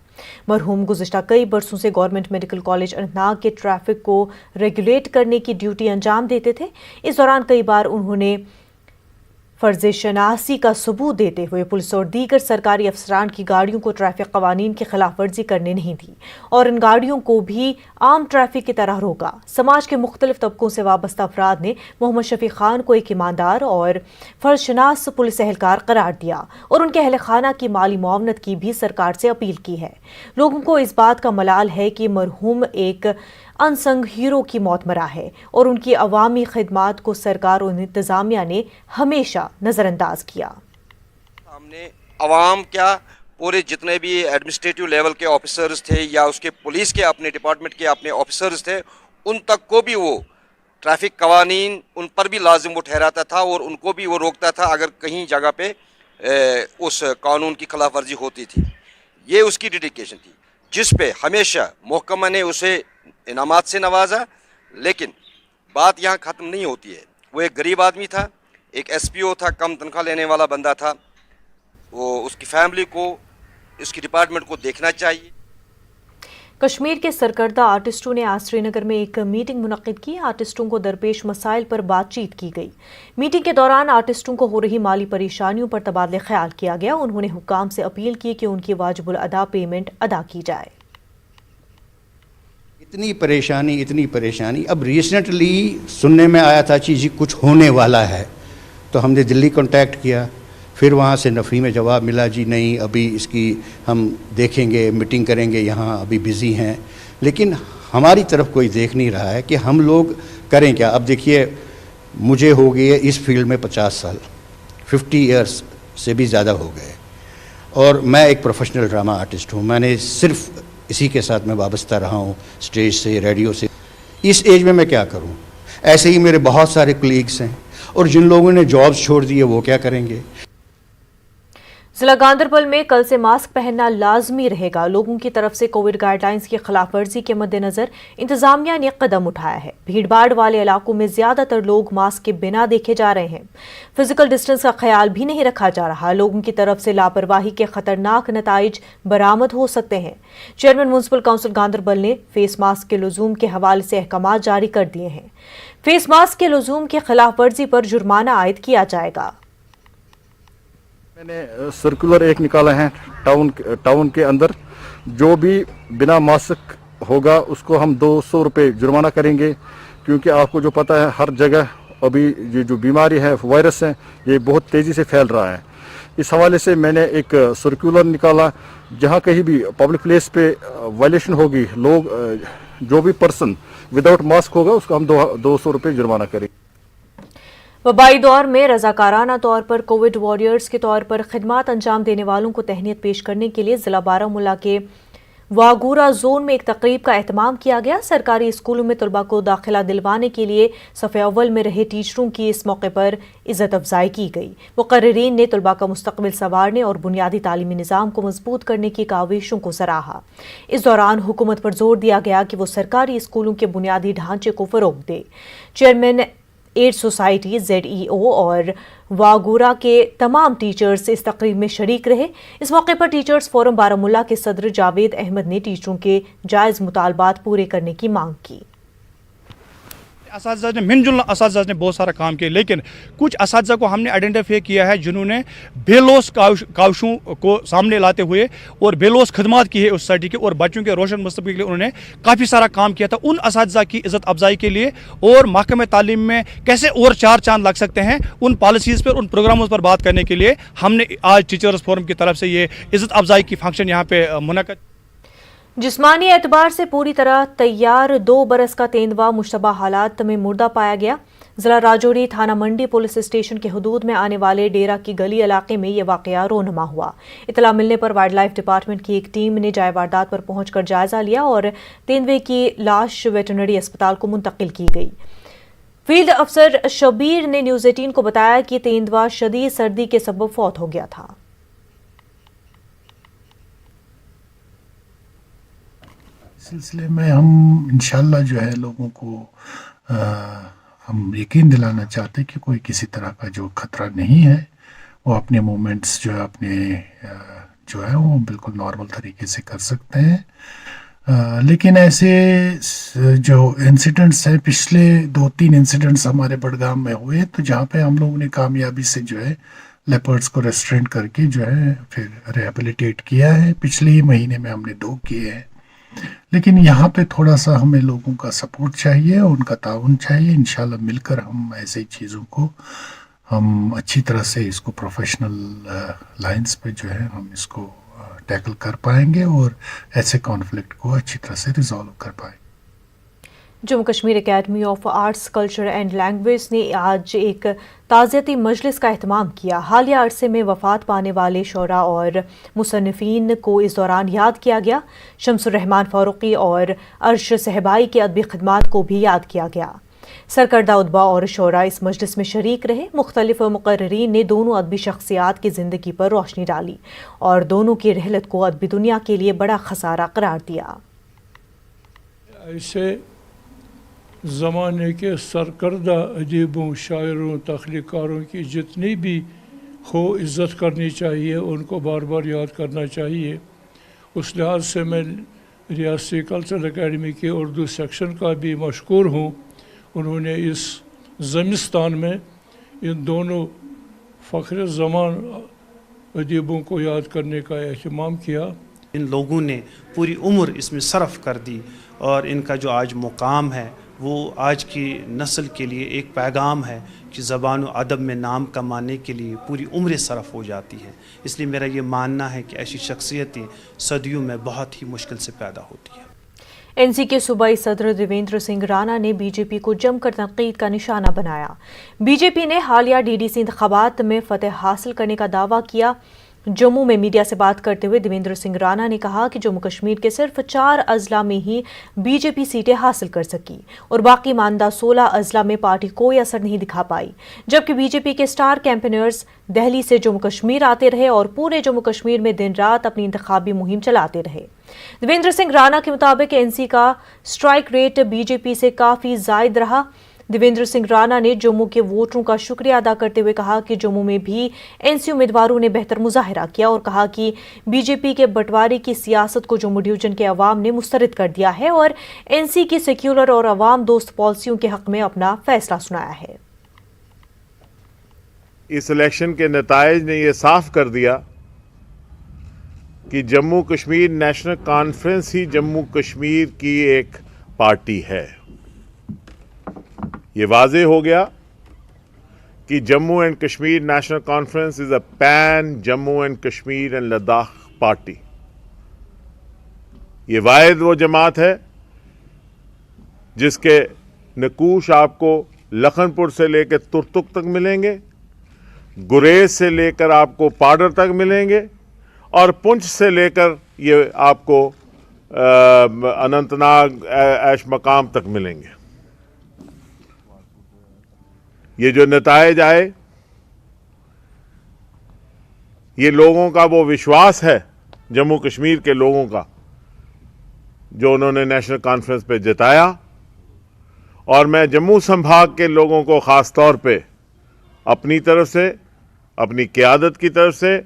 मरहूम गुज़िश्ता कई बरसों से गवर्नमेंट मेडिकल कॉलेज अनंतनाग के ट्रैफिक को रेगुलेट करने की ड्यूटी अंजाम देते थे। इस दौरान कई बार उन्होंने फर्ज शनासी का सबूत देते हुए पुलिस और दीगर सरकारी अफसरान की गाड़ियों को ट्रैफिक कवानीन की खिलाफ वर्जी करने नहीं दी और इन गाड़ियों को भी आम ट्रैफिक की तरह रोका। समाज के मुख्तलिफ तबकों से वाबस्ता अफराद ने मोहम्मद शफी खान को एक ईमानदार और फर्जशनास पुलिस एहलकार करार दिया और उनके अहल खाना की माली मुआवनत की भी सरकार से अपील की है। लोगों को इस बात का मलाल है कि मरहूम एक अनसंग हीरो की मौत मरा है और उनकी अवामी खिदमात को सरकार और इंतजामिया ने हमेशा नजरअंदाज किया। हमने अवाम क्या पूरे जितने भी एडमिनिस्ट्रेटिव लेवल के ऑफिसर्स थे या उसके पुलिस के अपने डिपार्टमेंट के अपने ऑफिसर्स थे, उन तक को भी वो ट्रैफिक कवानीन उन पर भी लाजिम वो ठहराता था और उनको भी वो रोकता था अगर कहीं जगह पे उस कानून की खिलाफ वर्जी होती थी। ये उसकी डेडिकेशन थी जिस पे हमेशा महकमा ने उसे इनामात से नवाजा। लेकिन बात यहाँ ख़त्म नहीं होती है। वो एक गरीब आदमी था, एक SPO था, कम तनख्वाह लेने वाला बंदा था। वो उसकी फैमिली को, उसकी डिपार्टमेंट को देखना चाहिए। कश्मीर के सरकर्दा आर्टिस्टों ने आज श्रीनगर में एक मीटिंग मुनक्किद की। आर्टिस्टों को दरपेश मसाइल पर बातचीत की गई। मीटिंग के दौरान आर्टिस्टों को हो रही माली परेशानियों पर तबादले ख्याल किया गया। उन्होंने हुक्काम से अपील की कि उनकी वाजिबुल अदा पेमेंट अदा की जाए। इतनी परेशानी अब रिसेंटली सुनने में आया था चीज़ कुछ होने वाला है, तो हमने दिल्ली कांटेक्ट किया। फिर वहाँ से नफ़ी में जवाब मिला जी नहीं, अभी इसकी हम देखेंगे, मीटिंग करेंगे, यहाँ अभी बिज़ी हैं। लेकिन हमारी तरफ कोई देख नहीं रहा है कि हम लोग करें क्या। अब देखिए, मुझे हो गई है इस फील्ड में 50 साल, 50 ईयर्स से भी ज़्यादा हो गए और मैं एक प्रोफेशनल ड्रामा आर्टिस्ट हूँ। मैंने सिर्फ इसी के साथ मैं वाबस्ता रहा हूँ, स्टेज से, रेडियो से। इस एज में मैं क्या करूँ। ऐसे ही मेरे बहुत सारे कलीग्स हैं और जिन लोगों ने जॉब्स छोड़ दिए वो क्या करेंगे। जिला गांदरबल में कल से मास्क पहनना लाजमी रहेगा। लोगों की तरफ से कोविड गाइडलाइंस की खिलाफ वर्जी के मद्देनजर इंतजामिया ने कदम उठाया है। भीड़ भाड़ वाले इलाकों में ज्यादातर लोग मास्क के बिना देखे जा रहे हैं। फिजिकल डिस्टेंस का ख्याल भी नहीं रखा जा रहा। लोगों की तरफ से लापरवाही के खतरनाक नताइज बरामद हो सकते हैं। चेयरमैन म्युनिसिपल काउंसिल गांदरबल ने फेस मास्क के लुजूम के हवाले से अहकाम जारी कर दिए हैं। फेस मास्क के लुजूम की खिलाफ वर्जी पर जुर्माना आयद किया जाएगा। मैंने सर्कुलर एक निकाला है टाउन के अंदर, जो भी बिना मास्क होगा उसको हम 200 रुपये जुर्माना करेंगे। क्योंकि आपको जो पता है हर जगह अभी ये जो बीमारी है, वायरस है, ये बहुत तेज़ी से फैल रहा है। इस हवाले से मैंने एक सर्कुलर निकाला, जहाँ कहीं भी पब्लिक प्लेस पे वायलेशन होगी, लोग जो भी पर्सन विदाउट मास्क होगा उसको हम 200 रुपये जुर्माना करेंगे। वबाई दौर में रजाकाराना तौर पर कोविड वॉरियर्स के तौर पर खिदमत अंजाम देने वालों को तहनीत पेश करने के लिए जिला बारामूला के वागूरा जोन में एक तकरीब का एहतमाम किया गया। सरकारी स्कूलों में तलबा को दाखिला दिलवाने के लिए सफ़े अव्वल में रहे टीचरों की इस मौके पर इज़्ज़त अफजाई की गई। मुकर्रिरीन ने तलबा का मुस्तकबिल संवारने और बुनियादी तालीमी निज़ाम को मजबूत करने की काविशों को सराहा। इस दौरान हुकूमत पर जोर दिया गया कि वो सरकारी स्कूलों के बुनियादी ढांचे को फ़रोग़ दे। चेयरमैन एड सोसाइटी ZEO और वागूरा के तमाम टीचर्स इस तकरीब में शरीक रहे। इस मौके पर टीचर्स फोरम बारामूला के सदर जावेद अहमद ने टीचरों के जायज़ मुतालबात पूरे करने की मांग की। असातिज़ा ने मिलजुल असातिज़ा ने बहुत सारा काम किया, लेकिन कुछ असातिज़ा को हमने आइडेंटिफाई किया है जिन्होंने बेलोस काविशों को सामने लाते हुए और बेलोस खदमात की है उस सोसाइटी के और बच्चों के रोशन मुस्तक़बिल के लिए उन्होंने काफ़ी सारा काम किया था। उन असातिज़ा की इज़्ज़त अफजाई के लिए और महकमे तालीम में कैसे और चार चांद लग सकते हैं, उन पॉलिसीज़ पर, उन प्रोग्रामों पर बात करने के लिए हमने आज टीचर्स फोरम की तरफ से ये इज़्ज़त अफजाई की फंक्शन यहाँ पे मुनक़्क़द। जिस्मानी एतबार से पूरी तरह तैयार 2 बरस का तेंदुआ मुश्तबा हालात में मुर्दा पाया गया। जिला राजौरी थाना मंडी पुलिस स्टेशन के हदूद में आने वाले डेरा की गली इलाके में यह वाकया रोनमा हुआ। इतला मिलने पर वाइल्ड लाइफ डिपार्टमेंट की एक टीम ने जाए वारदात पर पहुंचकर जायजा लिया और तेंदुए की लाश वेटरनरी अस्पताल को मुंतकिल की गई। फील्ड अफसर शबीर ने न्यूज़ 18 को बताया कि तेंदुआ शदीद सर्दी के सबब फौत हो गया था। सिलसिले में हम इंशाल्लाह जो है लोगों को हम यकीन दिलाना चाहते हैं कि कोई किसी तरह का जो खतरा नहीं है, वो अपने मूवमेंट्स जो है अपने जो है वो बिल्कुल नॉर्मल तरीके से कर सकते हैं। लेकिन ऐसे जो इंसिडेंट्स हैं, पिछले 2-3 इंसिडेंट्स हमारे बड़गाम में हुए तो जहाँ पे हम लोगों ने कामयाबी से जो है लेपर्ड्स को रेस्ट्रेंट करके जो है फिर रिहेबिलिटेट किया है। पिछले ही महीने में हमने 2 किए हैं। लेकिन यहाँ पे थोड़ा सा हमें लोगों का सपोर्ट चाहिए, उनका ताउन चाहिए। इंशाल्लाह मिलकर हम ऐसे चीज़ों को हम अच्छी तरह से इसको प्रोफेशनल लाइंस पे जो है हम इसको टैकल कर पाएंगे और ऐसे कॉन्फ्लिक्ट को अच्छी तरह से रिजॉल्व कर पाएंगे। Jammu Kashmir academy of arts culture and language ने आज एक ताज़ियती मजलिस का एहतमाम किया। हालिया अरसे में वफ़ात पाने वाले शोरा और मुसन्निफ़ीन को इस दौरान याद किया गया। शम्सुर रहमान फ़ारूक़ी और अर्श सहबाई के अदबी खिदमात को भी याद किया गया। सरकर्दा उदबा और शोरा इस मजलिस में शरीक रहे। मुख्तलिफ मुक़र्रिरीन ने दोनों अदबी शख्सियात की ज़िंदगी पर रोशनी डाली और दोनों की रहलत को अदबी दुनिया के लिए बड़ा खसारा करार दिया। ऐसे ज़माने के सरकर्दा अदीबों, शायरों, तख्लीकारों की जितनी भी हो इज़्ज़त करनी चाहिए, उनको बार बार याद करना चाहिए। उस लिहाज से मैं रियासी कल्चरल एकेडमी के उर्दू सेक्शन का भी मशकूर हूँ। उन्होंने इस ज़मिस्तान में इन दोनों फ़ख्र ज़मान अदीबों को याद करने का एहतमाम किया। इन लोगों ने पूरी उम्र इसमें सरफ कर दी और इनका जो आज मुकाम है वो आज की नस्ल के लिए एक पैगाम है कि ज़बान व अदब में नाम कमाने के लिए पूरी उम्र सरफ हो जाती है। इसलिए मेरा ये मानना है कि ऐसी शख्सियतें सदियों में बहुत ही मुश्किल से पैदा होती हैं। एनसी के सूबाई सदर देवेंद्र सिंह राणा ने बीजेपी को जमकर तनकीद का निशाना बनाया। बीजेपी ने हालिया DDC इंतखाबात में फतह हासिल करने का दावा किया। जम्मू में मीडिया से बात करते हुए देवेंद्र सिंह राणा ने कहा कि जम्मू कश्मीर के सिर्फ 4 अजला में ही बीजेपी सीटें हासिल कर सकी और बाकी मानदा 16 अजला में पार्टी कोई असर नहीं दिखा पाई, जबकि बीजेपी के स्टार कैंपेनर्स दिल्ली से जम्मू कश्मीर आते रहे और पूरे जम्मू कश्मीर में दिन रात अपनी इंतखाबी मुहिम चलाते रहे। देवेंद्र सिंह राणा के मुताबिक एनसी का स्ट्राइक रेट बीजेपी से काफ़ी ज़ायद रहा। देवेंद्र सिंह राणा ने जम्मू के वोटरों का शुक्रिया अदा करते हुए कहा कि जम्मू में भी एनसी उम्मीदवारों ने बेहतर मुजाहिरा किया और कहा कि बीजेपी के बंटवारे की सियासत को जम्मू डिवीजन के अवाम ने मुस्तरद कर दिया है और एनसी की सेक्युलर और अवाम दोस्त पॉलिसियों के हक में अपना फैसला सुनाया है। इस इलेक्शन के नताइज ने यह साफ कर दिया कि जम्मू कश्मीर नेशनल कॉन्फ्रेंस ही जम्मू कश्मीर की एक पार्टी है। ये वाज़े हो गया कि Jammu and Kashmir national conference is a pan Jammu and Kashmir and Ladakh party. ये वाहिद वो जमात है जिसके नकूश आपको लखनपुर से लेकर तुर्तुक तक मिलेंगे, गुरेज से लेकर आपको पाडर तक मिलेंगे और पुंछ से लेकर ये आपको अनंतनाग ऐश मकाम तक मिलेंगे। ये जो नताइज आए, ये लोगों का वो विश्वास है, जम्मू कश्मीर के लोगों का, जो उन्होंने नेशनल कॉन्फ्रेंस पे जताया। और मैं जम्मू संभाग के लोगों को ख़ास तौर पे अपनी तरफ से, अपनी क़यादत की तरफ से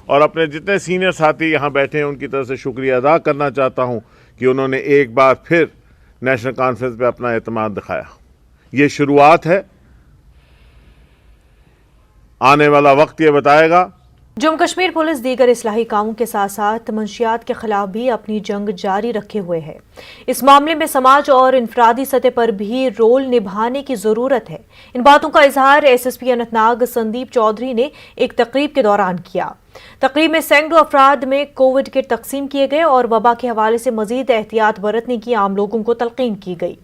और अपने जितने सीनियर साथी यहाँ बैठे हैं उनकी तरफ से शुक्रिया अदा करना चाहता हूँ कि उन्होंने एक बार फिर नेशनल कॉन्फ्रेंस पे अपना एतमाद दिखाया। ये शुरुआत है, आने वाला वक्त ये बताएगा। जम्मू कश्मीर पुलिस दीगर इस्लाही कामों के साथ साथ मंशियात के खिलाफ भी अपनी जंग जारी रखे हुए है। इस मामले में समाज और इनफरादी सतह पर भी रोल निभाने की जरूरत है। इन बातों का इजहार एसएसपी अनंतनाग संदीप चौधरी ने एक तकरीब के दौरान किया। तकरीब में सैकड़ों अफराद में कोविड किट तकसीम किए गए और वबा के हवाले से मजीद एहतियात बरतने की आम लोगों को तलकीन की गई।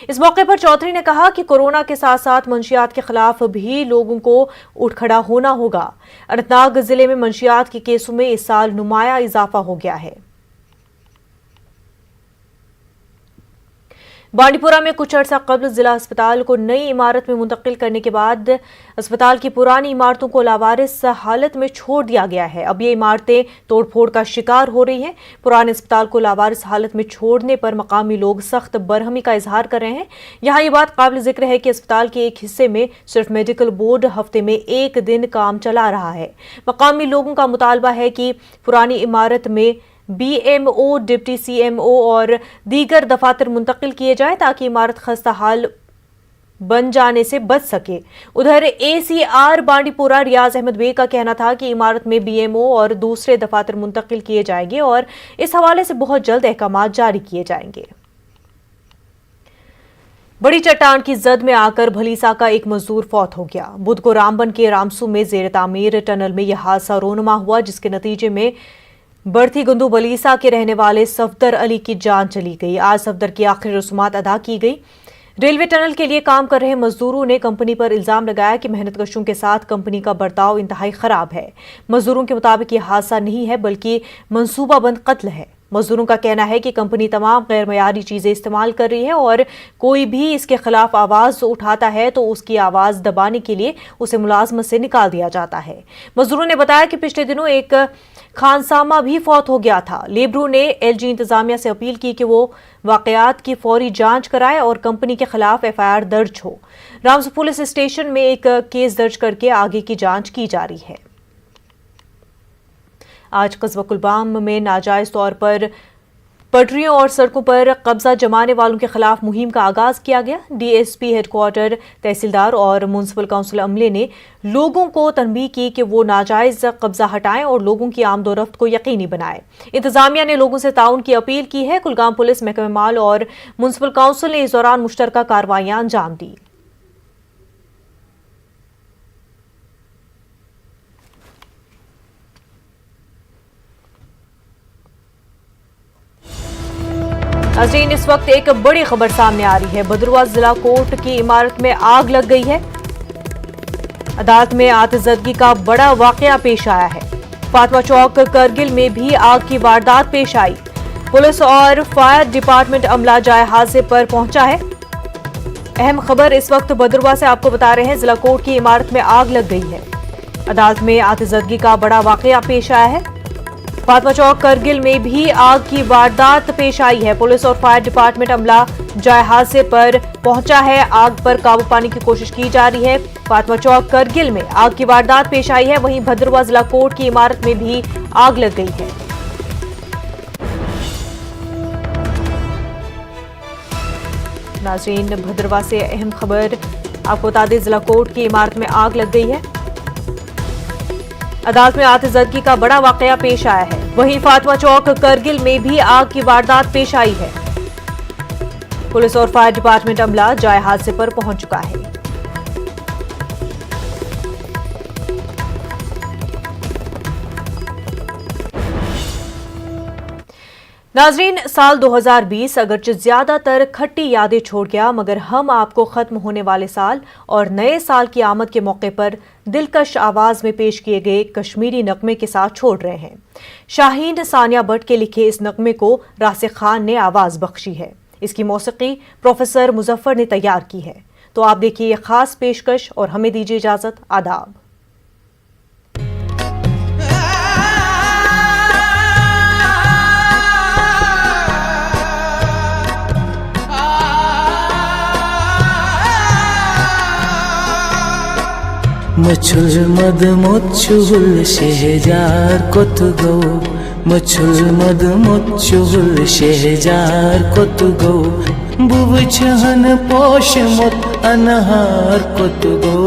इस मौके पर चौधरी ने कहा कि कोरोना के साथ साथ मंशियात के खिलाफ भी लोगों को उठ खड़ा होना होगा। अनंतनाग जिले में मंशियात के केसों में इस साल नुमाया इजाफा हो गया है। बांडीपुरा में कुछ अर्सा कबल जिला अस्पताल को नई इमारत में मुंतकिल करने के बाद अस्पताल की पुरानी इमारतों को लावारिस हालत में छोड़ दिया गया है। अब ये इमारतें तोड़फोड़ का शिकार हो रही हैं। पुराने अस्पताल को लावारिस हालत में छोड़ने पर मकामी लोग सख्त बरहमी का इजहार कर रहे हैं। यहाँ ये बात काबिल जिक्र है कि अस्पताल के एक हिस्से में सिर्फ मेडिकल बोर्ड हफ्ते में एक दिन काम चला रहा है। मकामी लोगों का मुतालबा है कि पुरानी इमारत में BMO, डिप्टी CMO और दीगर दफातर मुंतकिल किए जाएं ताकि इमारत खस्ता हाल बन जाने से बच सके। उधर ACR बांडीपुरा रियाज अहमद बेग का कहना था कि इमारत में BMO और दूसरे दफातर मुंतकिल किए जाएंगे और इस हवाले से बहुत जल्द अहकामात जारी किए जाएंगे। बड़ी चट्टान की जद में आकर भलीसा का एक मजदूर फौत हो गया। बुध को रामबन के रामसू में जेर तामीर टनल में यह हादसा रोनुमा हुआ, जिसके नतीजे में बढ़ती गुंदू बलीसा के रहने वाले सफदर अली की जान चली गई। आज सफदर की आखिरी रसूमात अदा की गई। रेलवे टनल के लिए काम कर रहे मजदूरों ने कंपनी पर इल्जाम लगाया कि मेहनतकशों के साथ कंपनी का बर्ताव इंतहाई खराब है। मजदूरों के मुताबिक यह हादसा नहीं है बल्कि मंसूबाबंद कत्ल है। मजदूरों का कहना है कि कंपनी तमाम गैर मयारी चीजें इस्तेमाल कर रही है और कोई भी इसके खिलाफ आवाज उठाता है तो उसकी आवाज दबाने के लिए उसे मुलाजमत से निकाल दिया जाता है। मजदूरों ने बताया कि पिछले दिनों एक खानसामा भी फौत हो गया था। लेबरू ने LG इंतजामिया से अपील की कि वो वाकयात की फौरी जांच कराए और कंपनी के खिलाफ FIR दर्ज हो। रामसू पुलिस स्टेशन में एक केस दर्ज करके आगे की जांच की जा रही है। आज कस्बा कुलबाम में नाजायज तौर पर पटरियों और सड़कों पर कब्जा जमाने वालों के खिलाफ मुहिम का आगाज किया गया। DSP हेडक्वार्टर, तहसीलदार और म्युनिसिपल काउंसिल अमले ने लोगों को तनबीह की कि वो नाजायज कब्जा हटाएं और लोगों की आमदोरफ्त को यकीनी बनाएं। इंतजामिया ने लोगों से ताउन की अपील की है। कुलगाम पुलिस, महकमा माल और म्युनिसिपल काउंसिल ने इस दौरान मुश्तरका कार्रवाइयां अंजाम दी। नाज़रीन, इस वक्त एक बड़ी खबर सामने आ रही है। भद्रवाह जिला कोर्ट की इमारत में आग लग गई है। अदालत में आतिशबाजी का बड़ा वाकया पेश आया है। फातमा चौक करगिल में भी आग की वारदात पेश आई। पुलिस और फायर डिपार्टमेंट अमला जाए हादसे पर पहुंचा है। अहम खबर इस वक्त भद्रवाह से आपको बता रहे हैं। जिला कोर्ट की इमारत में आग लग गई है। अदालत में आतिशबाजी का बड़ा वाकया पेश आया है। फातमा चौक करगिल में भी आग की वारदात पेश आई है। पुलिस और फायर डिपार्टमेंट अमला जाए हादसे पर पहुंचा है। आग पर काबू पाने की कोशिश की जा रही है। फातमा चौक करगिल में आग की वारदात पेश आई है। वहीं भद्रवाह जिला कोर्ट की इमारत में भी आग लग गई है। नाज़रीन, भद्रवाह से अहम खबर आपको बता दें, जिला कोर्ट की इमारत में आग लग गई है। अदालत में आतिशबाजी का बड़ा वाकया पेश आया है। वहीं फातमा चौक करगिल में भी आग की वारदात पेश आई है। पुलिस और फायर डिपार्टमेंट अमला जाए हादसे पर पहुंच चुका है। नाजरीन, साल 2020 अगरचे ज्यादातर खट्टी यादें छोड़ गया, मगर हम आपको खत्म होने वाले साल और नए साल की आमद के मौके पर दिलकश आवाज में पेश किए गए कश्मीरी नगमे के साथ छोड़ रहे हैं। शाहीन सानिया भट्ट के लिखे इस नगमे को रासिक खान ने आवाज बख्शी है। इसकी मौसीकी प्रोफेसर मुजफ्फर ने तैयार की है। तो आप देखिए ये खास पेशकश और हमें दीजिए इजाजत। आदाब। मछुल मद मुच्छुल शहजार कुत गो, मछुल मद मुच्छुल शहजार कुत गो, बुब छहन पोश मुत अनहार कुत गो।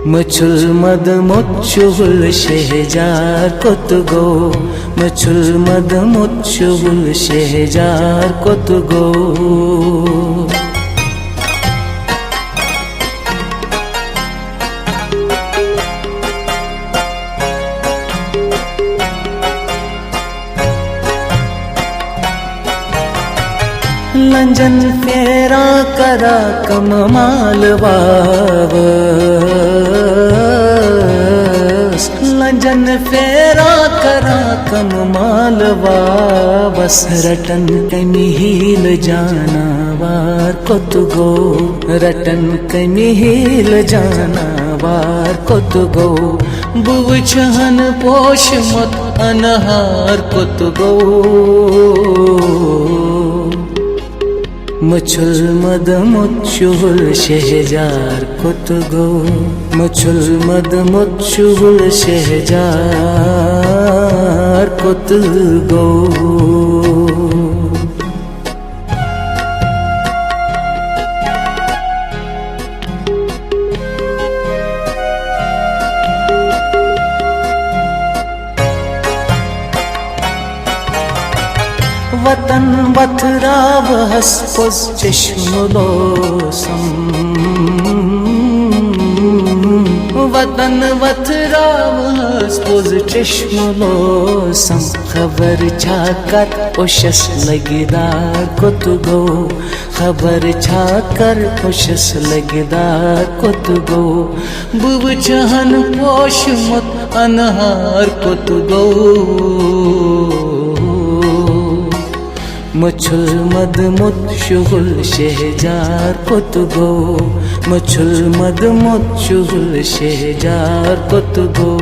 मछुल मद मुच्छुल शहजार कुत गो, मछुल मद मुच्छुल शहजार कुत गो। लंजन फेरा करा कम मालवा, लंजन फेरा करा कम मालवा, बस रटन कमी हील जाना वार कुत गो, रटन कमी हील जाना वार कुत गो, बुब छहन पोश मत अनहार कुत गो। मछुल मद मुच्छुल शहजार कुत गो, मछुल मद मुच्छुल शहजार कुत गो। वतन वथराव हसपुस चश्मलोसम, वतन वथराव हसपुस चश्मलोसम, खबर छाकर उशस लगदार कुत गो, खबर छाकर उशस लगदार कुत गो, बुब छहन पोश मुत अनहार कुत गो। मछुल मद मुच्छुल शहजार कुत गो, मछुल मद मुच्छुल शहजार कुत गो।